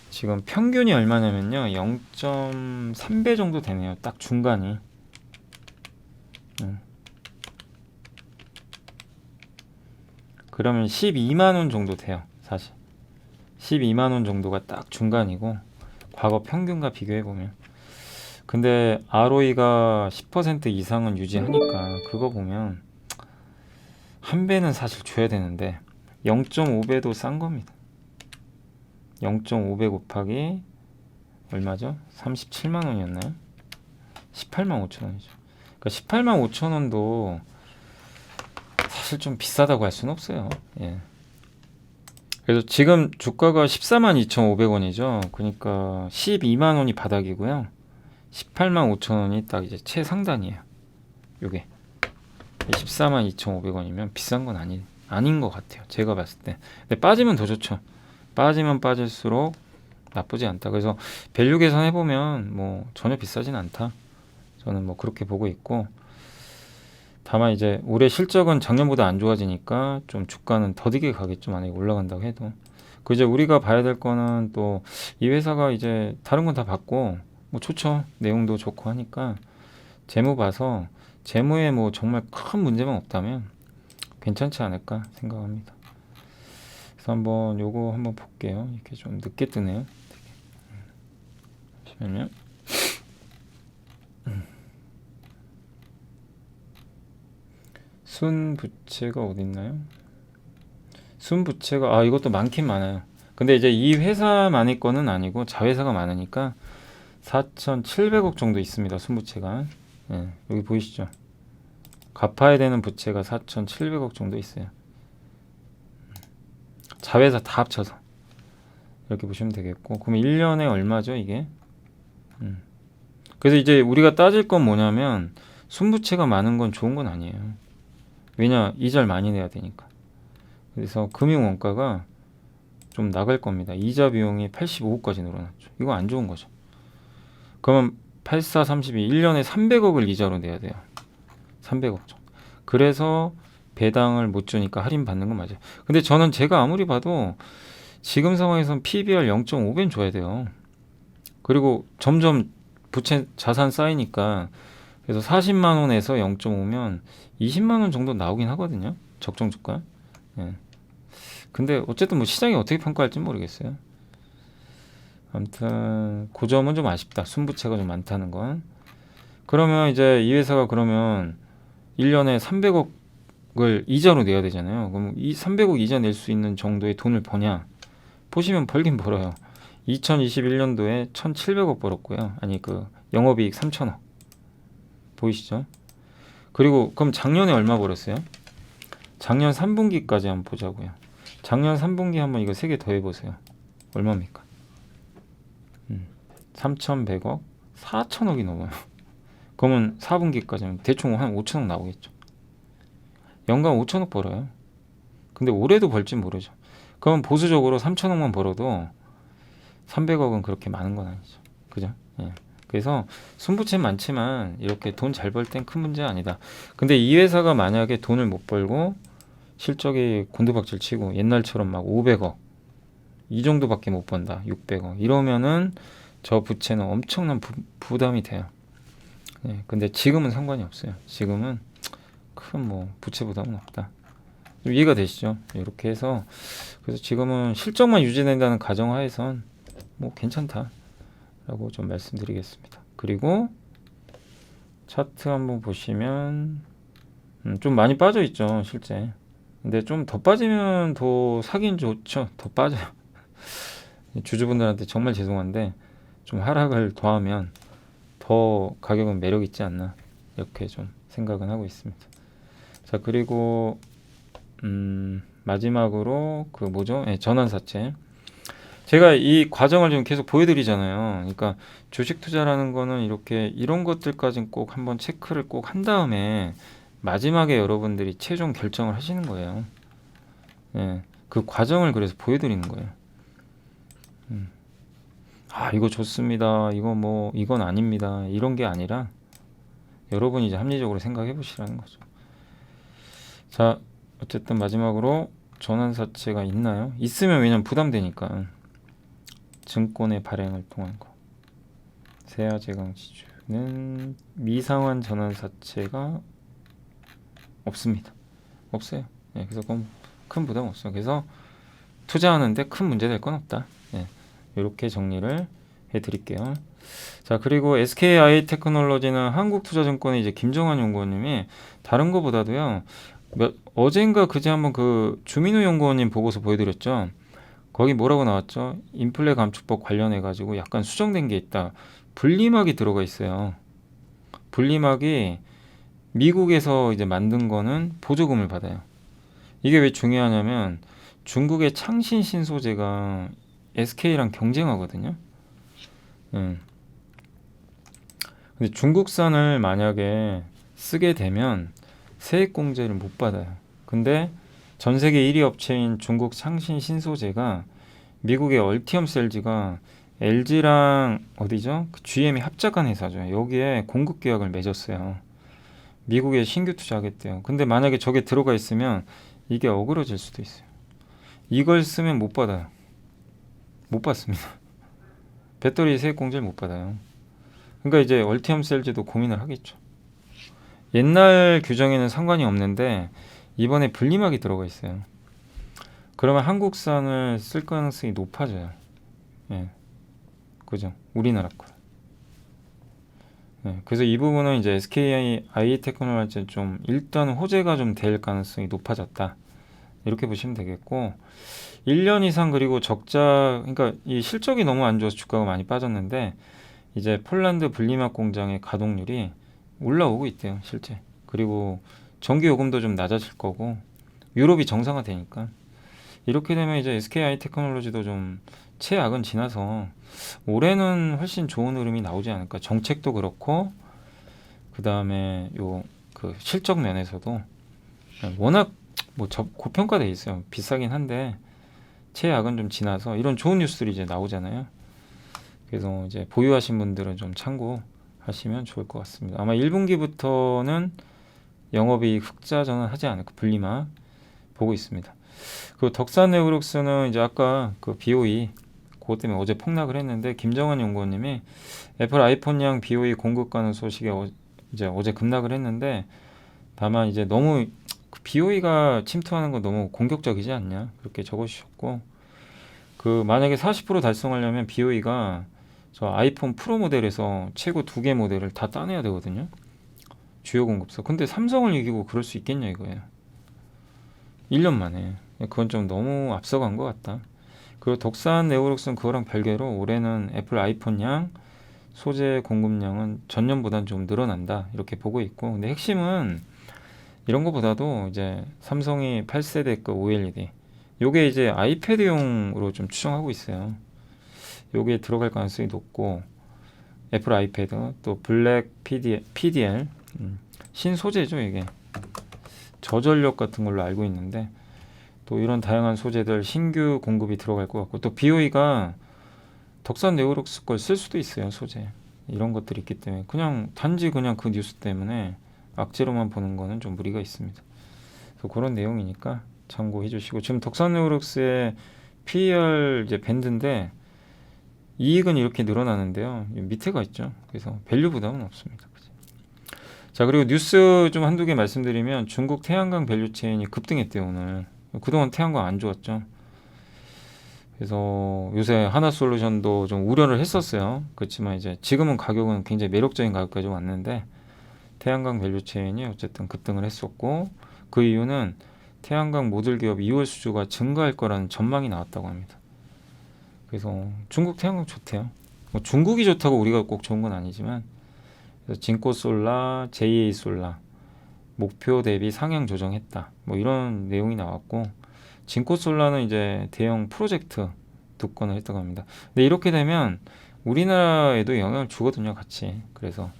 지금 평균이 얼마냐면요. 0.3배 정도 되네요. 딱 중간이. 그러면 12만 원 정도 돼요. 사실 12만 원 정도가 딱 중간이고, 과거 평균과 비교해 보면. 근데 ROE가 10% 이상은 유지하니까 그거 보면 한 배는 사실 줘야 되는데 0.5배도 싼 겁니다. 0.5배 곱하기 얼마죠? 37만 원이었나요? 18만 5천 원이죠. 그러니까 18만 5천 원도 사실 좀 비싸다고 할 수는 없어요. 예. 그래서 지금 주가가 14만 2,500원이죠. 그러니까 12만 원이 바닥이고요. 18만 5천 원이 딱 이제 최상단이에요. 요게 14만 2,500원이면 비싼 건 아닌 것 같아요. 제가 봤을 때. 근데 빠지면 더 좋죠. 빠지면 빠질수록 나쁘지 않다. 그래서 밸류 계산해 보면 뭐 전혀 비싸진 않다. 저는 뭐 그렇게 보고 있고, 다만 이제 올해 실적은 작년보다 안 좋아지니까 좀 주가는 더디게 가겠죠. 만약에 올라간다고 해도. 그 이제 우리가 봐야 될 거는 또 이 회사가 이제 다른 건 다 받고 뭐 좋죠. 내용도 좋고 하니까 재무 봐서 재무에 뭐 정말 큰 문제만 없다면 괜찮지 않을까 생각합니다. 그래서 한번 요거 한번 볼게요. 이렇게 좀 늦게 뜨네요. 잠시만요. 순부채가 어디 있나요? 순부채가 이것도 많긴 많아요. 근데 이제 이 회사만의 거는 아니고 자회사가 많으니까 4,700억 정도 있습니다. 순부채가. 예, 여기 보이시죠? 갚아야 되는 부채가 4,700억 정도 있어요. 자회사 다 합쳐서 이렇게 보시면 되겠고, 그럼 1년에 얼마죠 이게? 그래서 이제 우리가 따질 건 뭐냐면 순부채가 많은 건 좋은 건 아니에요. 왜냐, 이자를 많이 내야 되니까. 그래서 금융 원가가 좀 나갈 겁니다. 이자 비용이 85억까지 늘어났죠. 이거 안 좋은 거죠. 그러면 84, 32, 1년에 300억을 이자로 내야 돼요. 300억 정도. 그래서 배당을 못 주니까 할인 받는 건 맞아요. 근데 저는 제가 아무리 봐도 지금 상황에서는 PBR 0.5배는 줘야 돼요. 그리고 점점 부채 자산 쌓이니까, 그래서 40만 원에서 0.5면 20만 원 정도 나오긴 하거든요. 적정 주가. 예. 근데 어쨌든 뭐 시장이 어떻게 평가할지 모르겠어요. 아무튼 그 점은 좀 아쉽다. 순부채가 좀 많다는 건. 그러면 이제 이 회사가 그러면 1년에 300억을 이자로 내야 되잖아요. 그럼 이 300억 이자 낼 수 있는 정도의 돈을 버냐? 보시면 벌긴 벌어요. 2021년도에 1,700억 벌었고요. 아니 그 영업이익 3,000억. 보이시죠? 그리고 그럼 작년에 얼마 벌었어요? 작년 3분기까지 한번 보자고요. 작년 3분기 한번 이거 3개 더 해보세요. 얼마입니까? 3,100억? 4,000억이 넘어요. 그러면 4분기까지는 대충 한 5,000억 나오겠죠. 연간 5,000억 벌어요. 근데 올해도 벌진 모르죠. 그럼 보수적으로 3,000억만 벌어도 300억은 그렇게 많은 건 아니죠. 그죠? 예. 그래서 순부채 많지만 이렇게 돈 잘 벌 땐 큰 문제 아니다. 근데 이 회사가 만약에 돈을 못 벌고 실적이 곤두박질 치고 옛날처럼 막 500억 이 정도밖에 못 번다. 600억 이러면은 저 부채는 엄청난 부담이 돼요. 예. 근데 지금은 상관이 없어요. 지금은 큰 뭐 부채 부담은 없다. 좀 이해가 되시죠? 이렇게 해서 그래서 지금은 실적만 유지된다는 가정하에선 뭐 괜찮다라고 좀 말씀드리겠습니다. 그리고 차트 한번 보시면 좀 많이 빠져 있죠, 실제. 근데 좀 더 빠지면 더 사긴 좋죠. 더 빠져요. 주주분들한테 정말 죄송한데 좀 하락을 더하면 더 가격은 매력 있지 않나 이렇게 좀 생각은 하고 있습니다. 자, 그리고 마지막으로 그 뭐죠? 네, 전환사채. 제가 이 과정을 좀 계속 보여드리잖아요. 그러니까 주식 투자라는 거는 이렇게 이런 것들까지는 꼭 한번 체크를 꼭 한 다음에 마지막에 여러분들이 최종 결정을 하시는 거예요. 예, 그 과정을 그래서 보여드리는 거예요. 이거 좋습니다. 이거 뭐 이건 아닙니다. 이런 게 아니라 여러분이 이제 합리적으로 생각해 보시라는 거죠. 자, 어쨌든 마지막으로 전환사채가 있나요? 있으면 왜냐면 부담되니까 증권의 발행을 통한 거. 세아제강지주는 미상환 전환사채가 없습니다. 없어요. 예, 그래서 큰 부담 없어요. 그래서 투자하는데 큰 문제 될 건 없다. 예, 이렇게 정리를 해드릴게요. 자, 그리고 SKI 테크놀로지는 한국투자증권의 이제 김정환 연구원님이 다른 거보다도요. 어젠가 그제 한번 그 주민우 연구원님 보고서 보여드렸죠. 거기 뭐라고 나왔죠? 인플레 감축법 관련해 가지고 약간 수정된 게 있다. 분리막이 들어가 있어요. 분리막이 미국에서 이제 만든 거는 보조금을 받아요. 이게 왜 중요하냐면 중국의 창신 신소재가 SK랑 경쟁하거든요. 근데 중국산을 만약에 쓰게 되면 세액공제를 못 받아요. 근데 전 세계 1위 업체인 중국 창신 신소재가 미국의 얼티엄 셀즈가 LG랑 어디죠? 그 GM이 합작한 회사죠. 여기에 공급 계약을 맺었어요. 미국에 신규 투자하겠대요. 근데 만약에 저게 들어가 있으면 이게 어그러질 수도 있어요. 이걸 쓰면 못 받아요. 못 받습니다. 배터리 세액 공제를 못 받아요. 그러니까 이제 얼티엄 셀즈도 고민을 하겠죠. 옛날 규정에는 상관이 없는데 이번에 분리막이 들어가 있어요. 그러면 한국산을 쓸 가능성이 높아져요. 예, 그죠? 우리나라 거. 예, 그래서 이 부분은 이제 SKI 테크놀로지 좀 일단 호재가 좀 될 가능성이 높아졌다. 이렇게 보시면 되겠고 1년 이상 그리고 적자 그러니까 이 실적이 너무 안 좋아서 주가가 많이 빠졌는데 이제 폴란드 분리막 공장의 가동률이 올라오고 있대요, 실제. 그리고 전기 요금도 좀 낮아질 거고 유럽이 정상화되니까 이렇게 되면 이제 SKI 테크놀로지도 좀 최악은 지나서 올해는 훨씬 좋은 흐름이 나오지 않을까. 정책도 그렇고 그 다음에 요 그 실적 면에서도 워낙 뭐 고평가돼 있어요. 비싸긴 한데 최악은 좀 지나서 이런 좋은 뉴스들이 이제 나오잖아요. 그래서 이제 보유하신 분들은 좀 참고하시면 좋을 것 같습니다. 아마 1분기부터는 영업이익 흑자 전환하지 않을까 분리막 보고 있습니다. 그 덕산 네오룩스는 이제 아까 그 BOE 그것 때문에 어제 폭락을 했는데 김정환 연구원님이 애플 아이폰량 BOE 공급 가능 소식에 이제 어제 급락을 했는데 다만 이제 너무 BOE가 침투하는 건 너무 공격적이지 않냐 그렇게 적어주셨고 그 만약에 40% 달성하려면 BOE가 저 아이폰 프로 모델에서 최고 2개 모델을 다 따내야 되거든요. 주요 공급사. 근데 삼성을 이기고 그럴 수 있겠냐 이거예요. 1년 만에. 그건 좀 너무 앞서간 것 같다. 그리고 덕산 네오룩스는 그거랑 별개로 올해는 애플 아이폰량 소재 공급량은 전년보다는 좀 늘어난다 이렇게 보고 있고 근데 핵심은 이런 것보다도 이제 삼성이 8세대급 OLED 요게 이제 아이패드용으로 좀 추정하고 있어요. 요게 들어갈 가능성이 높고 애플 아이패드 또 블랙 PDL 신소재죠 이게 저전력 같은 걸로 알고 있는데 또 이런 다양한 소재들 신규 공급이 들어갈 것 같고 또 BOE가 덕산 네오룩스 걸 쓸 수도 있어요 소재 이런 것들이 있기 때문에 그냥 단지 그냥 그 뉴스 때문에 악재로만 보는 거는 좀 무리가 있습니다. 그래서 그런 내용이니까 참고해 주시고 지금 덕산 네오룩스의 PER 이제 밴드인데 이익은 이렇게 늘어나는데요 밑에가 있죠. 그래서 밸류 부담은 없습니다. 자 그리고 뉴스 좀 한두 개 말씀드리면 중국 태양광 밸류체인이 급등했대요 오늘. 그동안 태양광 안 좋았죠. 그래서 요새 하나솔루션도 좀 우려를 했었어요. 그렇지만 이제 지금은 가격은 굉장히 매력적인 가격까지 왔는데 태양광 밸류체인이 어쨌든 급등을 했었고 그 이유는 태양광 모듈 기업 2월 수주가 증가할 거라는 전망이 나왔다고 합니다. 그래서 중국 태양광 좋대요. 뭐 중국이 좋다고 우리가 꼭 좋은 건 아니지만 그래서 진코솔라, JA솔라 목표 대비 상향 조정했다. 뭐 이런 내용이 나왔고 진코솔라는 이제 대형 프로젝트 득권을 했다고 합니다. 근데 이렇게 되면 우리나라에도 영향을 주거든요, 같이. 그래서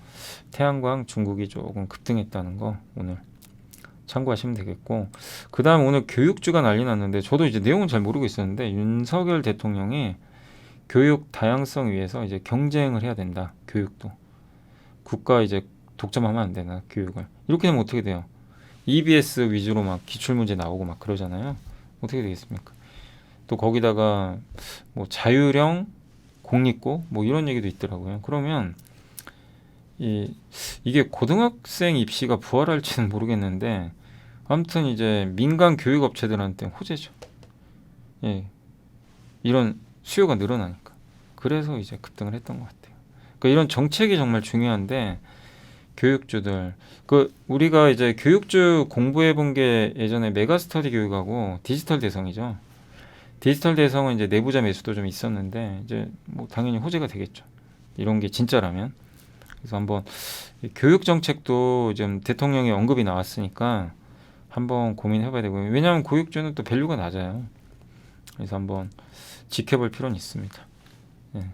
태양광 중국이 조금 급등했다는 거 오늘 참고하시면 되겠고 그 다음 오늘 교육주가 난리 났는데 저도 이제 내용은 잘 모르고 있었는데 윤석열 대통령이 교육 다양성 위해서 이제 경쟁을 해야 된다. 교육도 국가 이제 독점하면 안 되나 교육을 이렇게 되면 어떻게 돼요? EBS 위주로 막 기출문제 나오고 막 그러잖아요. 어떻게 되겠습니까? 또 거기다가 뭐 자율형 공립고 뭐 이런 얘기도 있더라고요. 그러면 이게 고등학생 입시가 부활할지는 모르겠는데 아무튼 이제 민간 교육 업체들한테 호재죠. 예, 이런 수요가 늘어나니까 그래서 이제 급등을 했던 것 같아요. 그러니까 이런 정책이 정말 중요한데 교육주들 그 우리가 이제 교육주 공부해 본 게 예전에 메가스터디 교육하고 디지털 대성이죠. 디지털 대성은 이제 내부자 매수도 좀 있었는데 이제 뭐 당연히 호재가 되겠죠. 이런 게 진짜라면. 그래서 한번 교육 정책도 좀 대통령의 언급이 나왔으니까 한번 고민해봐야 되고요. 왜냐하면 교육주는 또 밸류가 낮아요. 그래서 한번 지켜볼 필요는 있습니다. 예.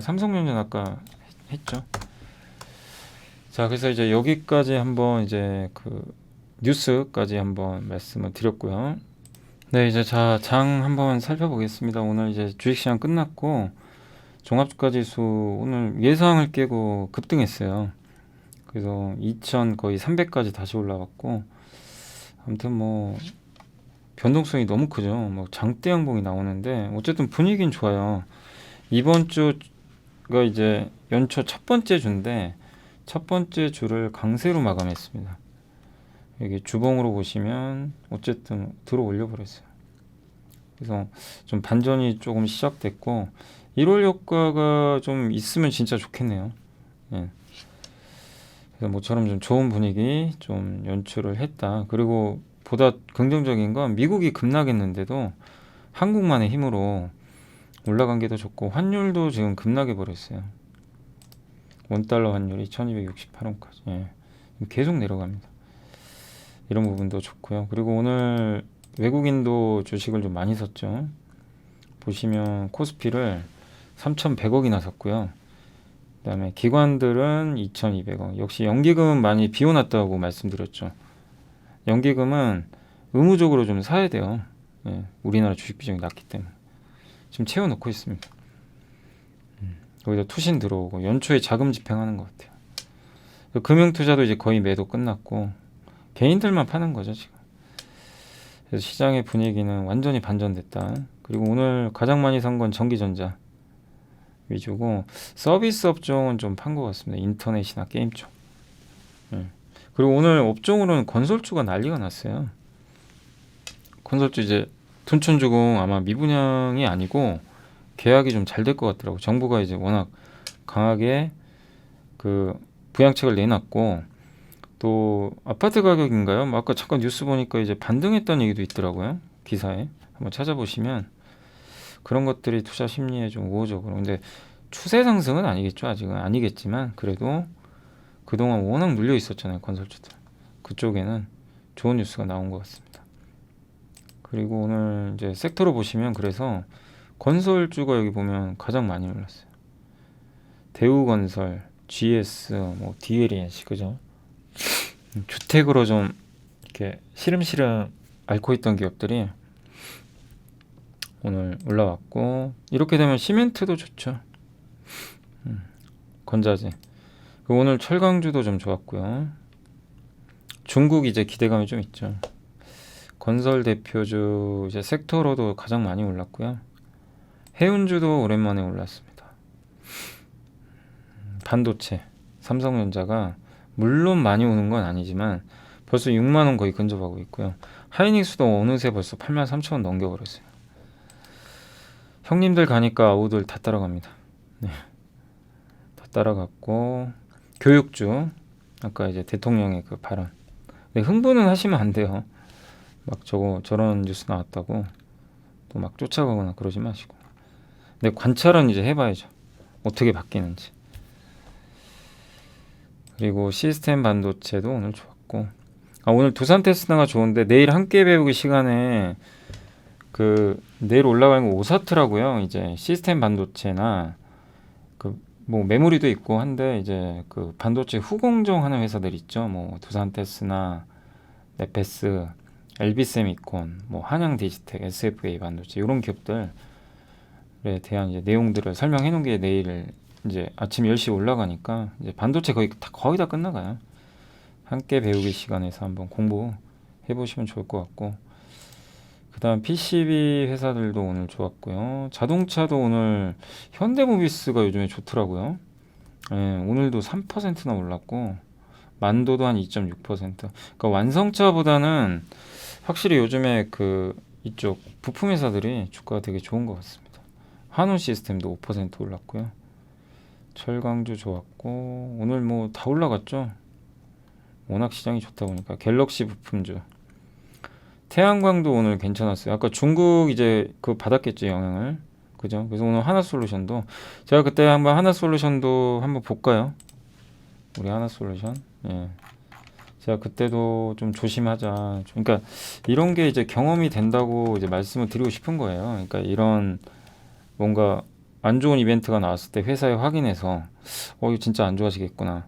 삼성전자 아까 했죠. 자, 그래서 이제 여기까지 한번 이제 뉴스까지 한번 말씀을 드렸고요. 네, 이제 장 한번 살펴보겠습니다. 오늘 이제 주식시장 끝났고 종합주가지수 오늘 예상을 깨고 급등했어요. 그래서 2000 거의 300까지 다시 올라갔고, 아무튼 뭐 변동성이 너무 크죠. 뭐 장대 양봉이 나오는데 어쨌든 분위기는 좋아요. 이번 주가 이제 연초 첫 번째 주인데 첫 번째 주를 강세로 마감했습니다. 여기 주봉으로 보시면 어쨌든 들어 올려 버렸어요. 그래서 좀 반전이 조금 시작됐고 1월 효과가 좀 있으면 진짜 좋겠네요. 예. 그래서 모처럼 좀 좋은 분위기 좀 연출을 했다. 그리고 보다 긍정적인 건 미국이 급락했는데도 한국만의 힘으로 올라간 게 더 좋고 환율도 지금 급락해 버렸어요. 원달러 환율이 1268원까지 예. 계속 내려갑니다. 이런 부분도 좋고요. 그리고 오늘 외국인도 주식을 좀 많이 샀죠. 보시면 코스피를 3,100억이나 샀고요. 그 다음에 기관들은 2,200억. 역시 연기금은 많이 비워놨다고 말씀드렸죠. 연기금은 의무적으로 좀 사야 돼요. 예, 우리나라 주식 비중이 낮기 때문에. 지금 채워놓고 있습니다. 거기다 투신 들어오고 연초에 자금 집행하는 것 같아요. 금융투자도 이제 거의 매도 끝났고 개인들만 파는 거죠 지금. 그래서 시장의 분위기는 완전히 반전됐다. 그리고 오늘 가장 많이 산 건 전기전자 위주고 서비스 업종은 좀 판 것 같습니다. 인터넷이나 게임 쪽. 그리고 오늘 업종으로는 건설주가 난리가 났어요. 건설주 이제 둔촌주공 아마 미분양이 아니고 계약이 좀 잘 될 것 같더라고. 정부가 이제 워낙 강하게 그 부양책을 내놨고 또 아파트 가격인가요? 뭐 아까 잠깐 뉴스 보니까 이제 반등했다는 얘기도 있더라고요. 기사에 한번 찾아보시면 그런 것들이 투자 심리에 좀 우호적으로. 근데 추세 상승은 아니겠죠. 아직은 아니겠지만 그래도 그동안 워낙 눌려 있었잖아요. 건설주들. 그쪽에는 좋은 뉴스가 나온 것 같습니다. 그리고 오늘 이제 섹터로 보시면 그래서 건설주가 여기 보면 가장 많이 올랐어요. 대우건설, GS, 뭐 DLNC 그죠? 주택으로 좀 이렇게 시름시름 앓고 있던 기업들이 오늘 올라왔고 이렇게 되면 시멘트도 좋죠. 건자재. 오늘 철강주도 좀 좋았고요. 중국 이제 기대감이 좀 있죠. 건설 대표주 이제 섹터로도 가장 많이 올랐고요. 해운주도 오랜만에 올랐습니다. 반도체, 삼성전자가 물론 많이 오는 건 아니지만 벌써 6만 원 거의 근접하고 있고요. 하이닉스도 어느새 벌써 8만 3천 원 넘겨버렸어요. 형님들 가니까 아우들 다 따라갑니다. 네. 다 따라갔고 교육주 아까 이제 대통령의 그 발언. 네, 흥분은 하시면 안 돼요. 막 저런 뉴스 나왔다고 또 막 쫓아가거나 그러지 마시고. 근데 관찰은 이제 해봐야죠. 어떻게 바뀌는지. 그리고 시스템 반도체도 오늘 좋았고. 오늘 두산 테스나가 좋은데 내일 함께 배우기 시간에 내일 올라가는 거 오사트라고요. 이제 시스템 반도체나 뭐 메모리도 있고 한데 이제 그 반도체 후공정하는 회사들 있죠. 뭐 두산 테스나, 네페스, LB세미콘, 뭐 한양 디지텍, SFA 반도체 이런 기업들에 대한 이제 내용들을 설명해 놓은 게 내일 이제 아침 10시 올라가니까 이제 반도체 거의 다 끝나가요. 함께 배우기 시간에서 한번 공부해 보시면 좋을 것 같고. 그다음 PCB 회사들도 오늘 좋았고요. 자동차도 오늘 현대모비스가 요즘에 좋더라고요. 예, 오늘도 3%나 올랐고 만도도 한 2.6%. 그러니까 완성차보다는 확실히 요즘에 이쪽 부품 회사들이 주가가 되게 좋은 것 같습니다. 한우 시스템도 5% 올랐고요. 철강주 좋았고 오늘 뭐 다 올라갔죠. 워낙 시장이 좋다 보니까 갤럭시 부품주. 태양광도 오늘 괜찮았어요. 아까 중국 이제 받았겠죠 영향을. 그죠? 그래서 오늘 하나솔루션도 제가 그때 한번 하나솔루션도 한번 볼까요? 우리 하나솔루션. 예. 제가 그때도 좀 조심하자. 그러니까 이런 게 이제 경험이 된다고 이제 말씀을 드리고 싶은 거예요. 그러니까 이런 뭔가 안 좋은 이벤트가 나왔을 때 회사에 확인해서 이거 진짜 안 좋아지겠구나.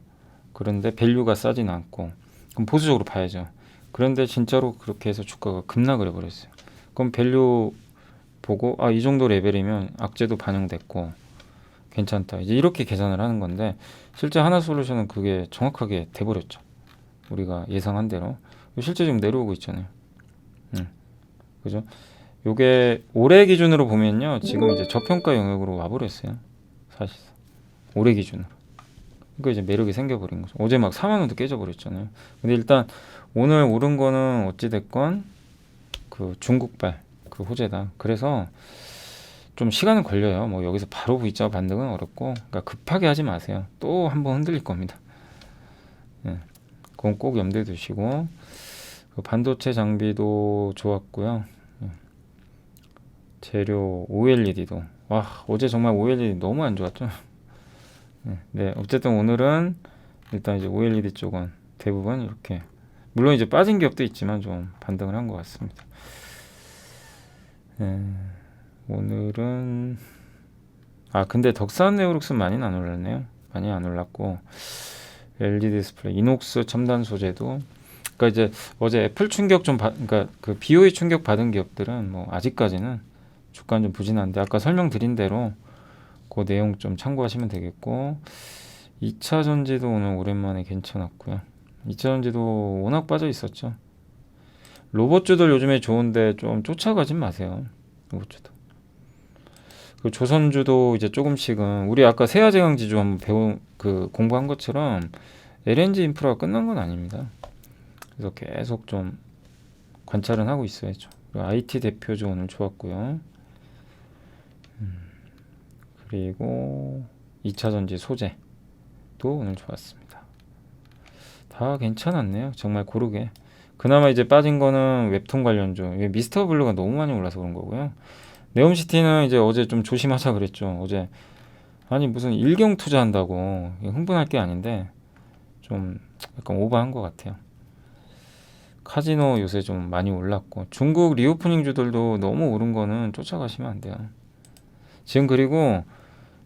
그런데 밸류가 싸진 않고 그럼 보수적으로 봐야죠. 그런데 진짜로 그렇게 해서 주가가 급락을 해버렸어요. 그럼 밸류 보고 이 정도 레벨이면 악재도 반영됐고 괜찮다. 이제 이렇게 계산을 하는 건데 실제 하나솔루션은 그게 정확하게 돼버렸죠. 우리가 예상한 대로. 실제 지금 내려오고 있잖아요. 그죠? 요게 올해 기준으로 보면요. 지금 이제 저평가 영역으로 와버렸어요. 사실상. 올해 기준으로. 그러니까 이제 매력이 생겨버린 거죠. 어제 막 4만 원도 깨져버렸잖아요. 근데 일단 오늘 오른 거는 어찌됐건 그 중국발 그 호재다. 그래서 좀 시간은 걸려요. 뭐 여기서 바로 V자 반등은 어렵고, 그러니까 급하게 하지 마세요. 또 한번 흔들릴 겁니다. 예, 그건 꼭 염두에 두시고, 그 반도체 장비도 좋았고요. 예, 재료 OLED도 어제 정말 OLED 너무 안 좋았죠. 네, 어쨌든 오늘은 일단 이제 OLED 쪽은 대부분 이렇게, 물론 이제 빠진 기업도 있지만 좀 반등을 한 것 같습니다. 오늘은 근데 덕산 네오룩스는 많이는 안 올랐네요. 많이 안 올랐고, LG 디스플레이, 이녹스 첨단 소재도, 그러니까 이제 어제 애플 충격 그러니까 그 BOE 충격 받은 기업들은 뭐 아직까지는 주가는 좀 부진한데, 아까 설명드린 대로 그 내용 좀 참고하시면 되겠고, 2차 전지도 오늘 오랜만에 괜찮았고요. 2차 전지도 워낙 빠져 있었죠. 로봇주들 요즘에 좋은데 좀 쫓아가진 마세요. 로봇주도. 그 조선주도 이제 조금씩은, 우리 아까 세아제강 지주 한번 공부한 것처럼 LNG 인프라가 끝난 건 아닙니다. 그래서 계속 좀 관찰은 하고 있어야죠. IT 대표주 오늘 좋았고요. 그리고 2차 전지 소재도 오늘 좋았습니다. 다 괜찮았네요. 정말 고르게. 그나마 이제 빠진 거는 웹툰 관련주. 미스터 블루가 너무 많이 올라서 그런 거고요. 네옴시티는 이제 어제 좀 조심하자 그랬죠. 어제 무슨 일경 투자한다고 흥분할 게 아닌데 좀 약간 오버한 것 같아요. 카지노 요새 좀 많이 올랐고, 중국 리오프닝 주들도 너무 오른 거는 쫓아가시면 안 돼요. 지금 그리고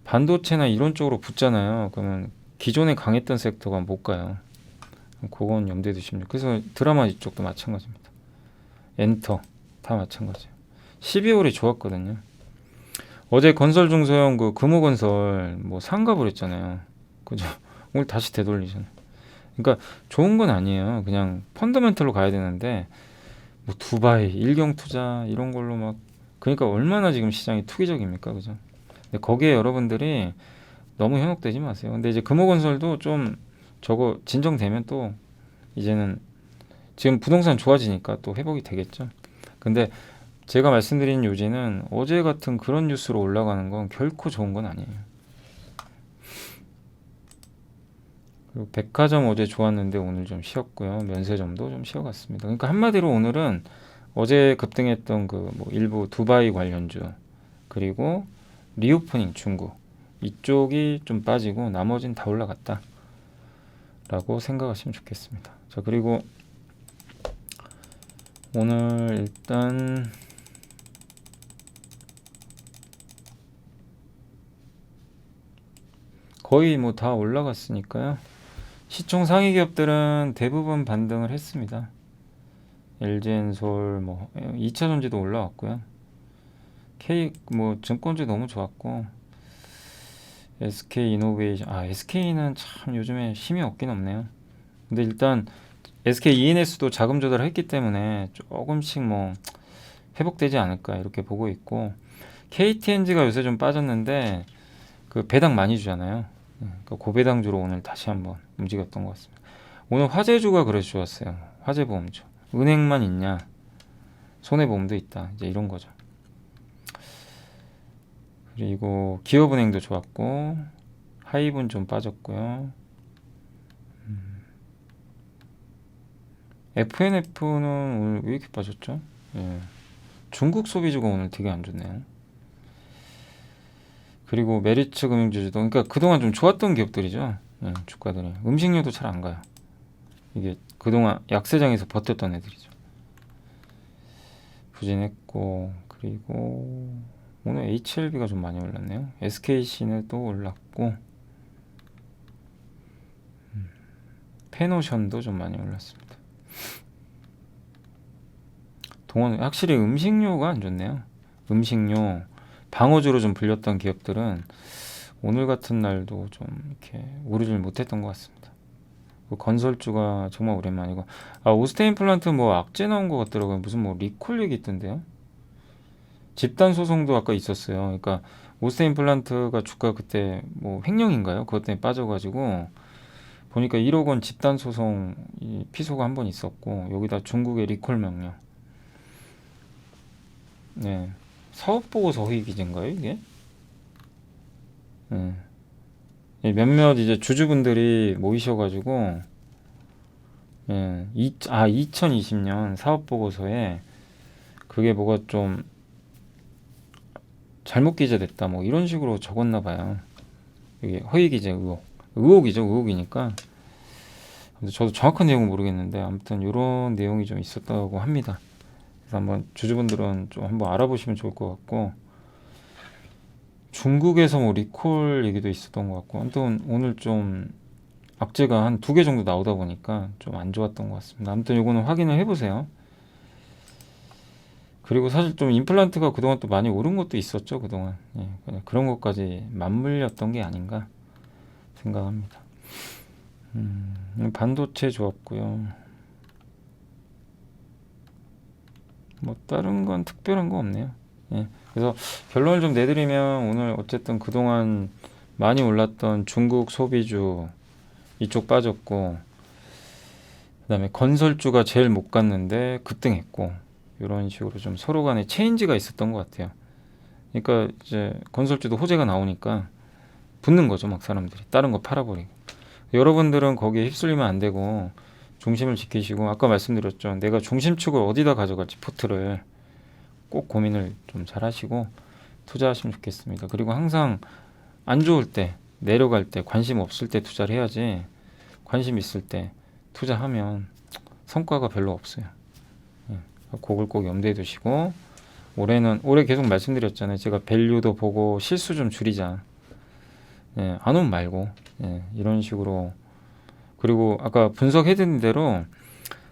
반도체나 이런 쪽으로 붙잖아요. 그러면 기존에 강했던 섹터가 못 가요. 그건 염두에 두시면. 그래서 드라마 이쪽도 마찬가지입니다. 엔터 다 마찬가지예요. 12월이 좋았거든요. 어제 건설 중소형 그 금호건설 뭐 상가 버렸잖아요. 그죠? 오늘 다시 되돌리잖아요. 그러니까 좋은 건 아니에요. 그냥 펀더멘털로 가야 되는데 뭐 두바이, 일경투자 이런 걸로 막, 그러니까 얼마나 지금 시장이 투기적입니까, 그죠? 근데 거기에 여러분들이 너무 현혹되지 마세요. 근데 이제 금호건설도 좀 저거 진정되면 또 이제는 지금 부동산 좋아지니까 또 회복이 되겠죠. 근데 제가 말씀드린 요지는 어제 같은 그런 뉴스로 올라가는 건 결코 좋은 건 아니에요. 그리고 백화점 어제 좋았는데 오늘 좀 쉬었고요. 면세점도 좀 쉬어갔습니다. 그러니까 한마디로 오늘은 어제 급등했던 그 뭐 일부 두바이 관련주, 그리고 리오프닝 중국 이쪽이 좀 빠지고 나머지는 다 올라갔다 라고 생각하시면 좋겠습니다. 자, 그리고 오늘 일단 거의 뭐 다 올라갔으니까요. 시총 상위 기업들은 대부분 반등을 했습니다. LG엔솔, 뭐 2차 전지도 올라왔고요. K 뭐 증권주 너무 좋았고, SK 이노베이션, SK는 참 요즘에 힘이 없긴 없네요. 근데 일단 SK ENS도 자금 조달을 했기 때문에 조금씩 뭐 회복되지 않을까 이렇게 보고 있고, KTNG가 요새 좀 빠졌는데 그 배당 많이 주잖아요. 그 고배당주로 오늘 다시 한번 움직였던 것 같습니다. 오늘 화재주가 그래서 좋았어요. 화재보험주. 은행만 있냐? 손해보험도 있다. 이제 이런 거죠. 그리고 기업은행도 좋았고, 하이브는 좀 빠졌고요. FNF는 오늘 왜 이렇게 빠졌죠? 중국 소비주가 오늘 되게 안 좋네요. 그리고 메리츠 금융주주도, 그러니까 그동안 좀 좋았던 기업들이죠. 주가들이. 음식료도 잘 안 가요. 이게 그동안 약세장에서 버텼던 애들이죠. 부진했고, 그리고 오늘 HLB가 좀 많이 올랐네요. SKC는 또 올랐고, 페노션도 좀 많이 올랐습니다. 동원 확실히 음식료가 안 좋네요. 음식료, 방어주로 좀 불렸던 기업들은 오늘 같은 날도 좀 이렇게 오르질 못했던 것 같습니다. 그 건설주가 정말 오랜만이고, 오스테인 플란트 뭐 악재 나온 것 같더라고요. 무슨 뭐 리콜 얘기 있던데요. 집단 소송도 아까 있었어요. 그러니까 오스테인 플란트가 주가 그때 뭐 횡령인가요? 그것 때문에 빠져가지고 보니까 1억 원 집단 소송 피소가 한 번 있었고, 여기다 중국의 리콜 명령. 네. 사업 보고서 허위 기재인가요, 이게? 네. 몇몇 이제 주주분들이 모이셔가지고, 2020년 사업 보고서에 그게 뭐가 좀 잘못 기재됐다, 뭐 이런 식으로 적었나 봐요. 이게 허위 기재 의혹이죠, 의혹이니까. 근데 저도 정확한 내용은 모르겠는데 아무튼 이런 내용이 좀 있었다고 합니다. 그래서 한번 주주분들은 좀 한번 알아보시면 좋을 것 같고, 중국에서 뭐 리콜 얘기도 있었던 것 같고, 아무튼 오늘 좀 악재가 한 2개 정도 나오다 보니까 좀 안 좋았던 것 같습니다. 아무튼 요거는 확인을 해보세요. 그리고 사실 좀 임플란트가 그동안 또 많이 오른 것도 있었죠, 그동안. 그냥 그런 것까지 맞물렸던 게 아닌가 생각합니다. 반도체 좋았고요. 뭐 다른 건 특별한 거 없네요. 그래서 결론을 좀 내드리면 오늘 어쨌든 그동안 많이 올랐던 중국 소비주 이쪽 빠졌고, 그다음에 건설주가 제일 못 갔는데 급등했고, 이런 식으로 좀 서로 간에 체인지가 있었던 것 같아요. 그러니까 이제 건설주도 호재가 나오니까 붙는 거죠, 막 사람들이 다른 거 팔아버리고. 여러분들은 거기에 휩쓸리면 안 되고 중심을 지키시고, 아까 말씀드렸죠, 내가 중심축을 어디다 가져갈지 포트를 꼭 고민을 좀 잘 하시고 투자하시면 좋겠습니다. 그리고 항상 안 좋을 때, 내려갈 때, 관심 없을 때 투자를 해야지, 관심 있을 때 투자하면 성과가 별로 없어요. 그걸 꼭 염두에 두시고, 올해 계속 말씀드렸잖아요. 제가 밸류도 보고 실수 좀 줄이자. 안 오면 말고, 이런 식으로. 그리고 아까 분석해드린 대로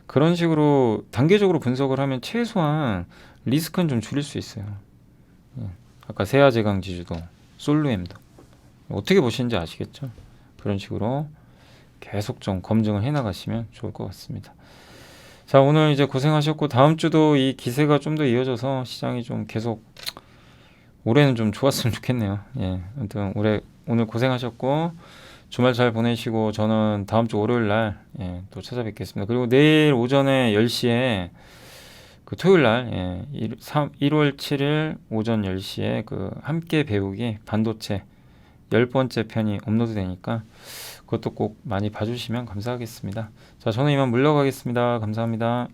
그런 식으로 단계적으로 분석을 하면 최소한 리스크는 좀 줄일 수 있어요. 아까 세아제강 지주도 솔루엠도 어떻게 보시는지 아시겠죠? 그런 식으로 계속 좀 검증을 해나가시면 좋을 것 같습니다. 자, 오늘 이제 고생하셨고, 다음 주도 이 기세가 좀 더 이어져서 시장이 좀 계속 올해는 좀 좋았으면 좋겠네요. 아무튼 오늘 고생하셨고 주말 잘 보내시고, 저는 다음 주 월요일 날 또 찾아뵙겠습니다. 그리고 내일 오전에 10시에 그 토요일 날 1월 7일 오전 10시에 그 함께 배우기 반도체 10번째 편이 업로드 되니까 그것도 꼭 많이 봐주시면 감사하겠습니다. 자, 저는 이만 물러가겠습니다. 감사합니다.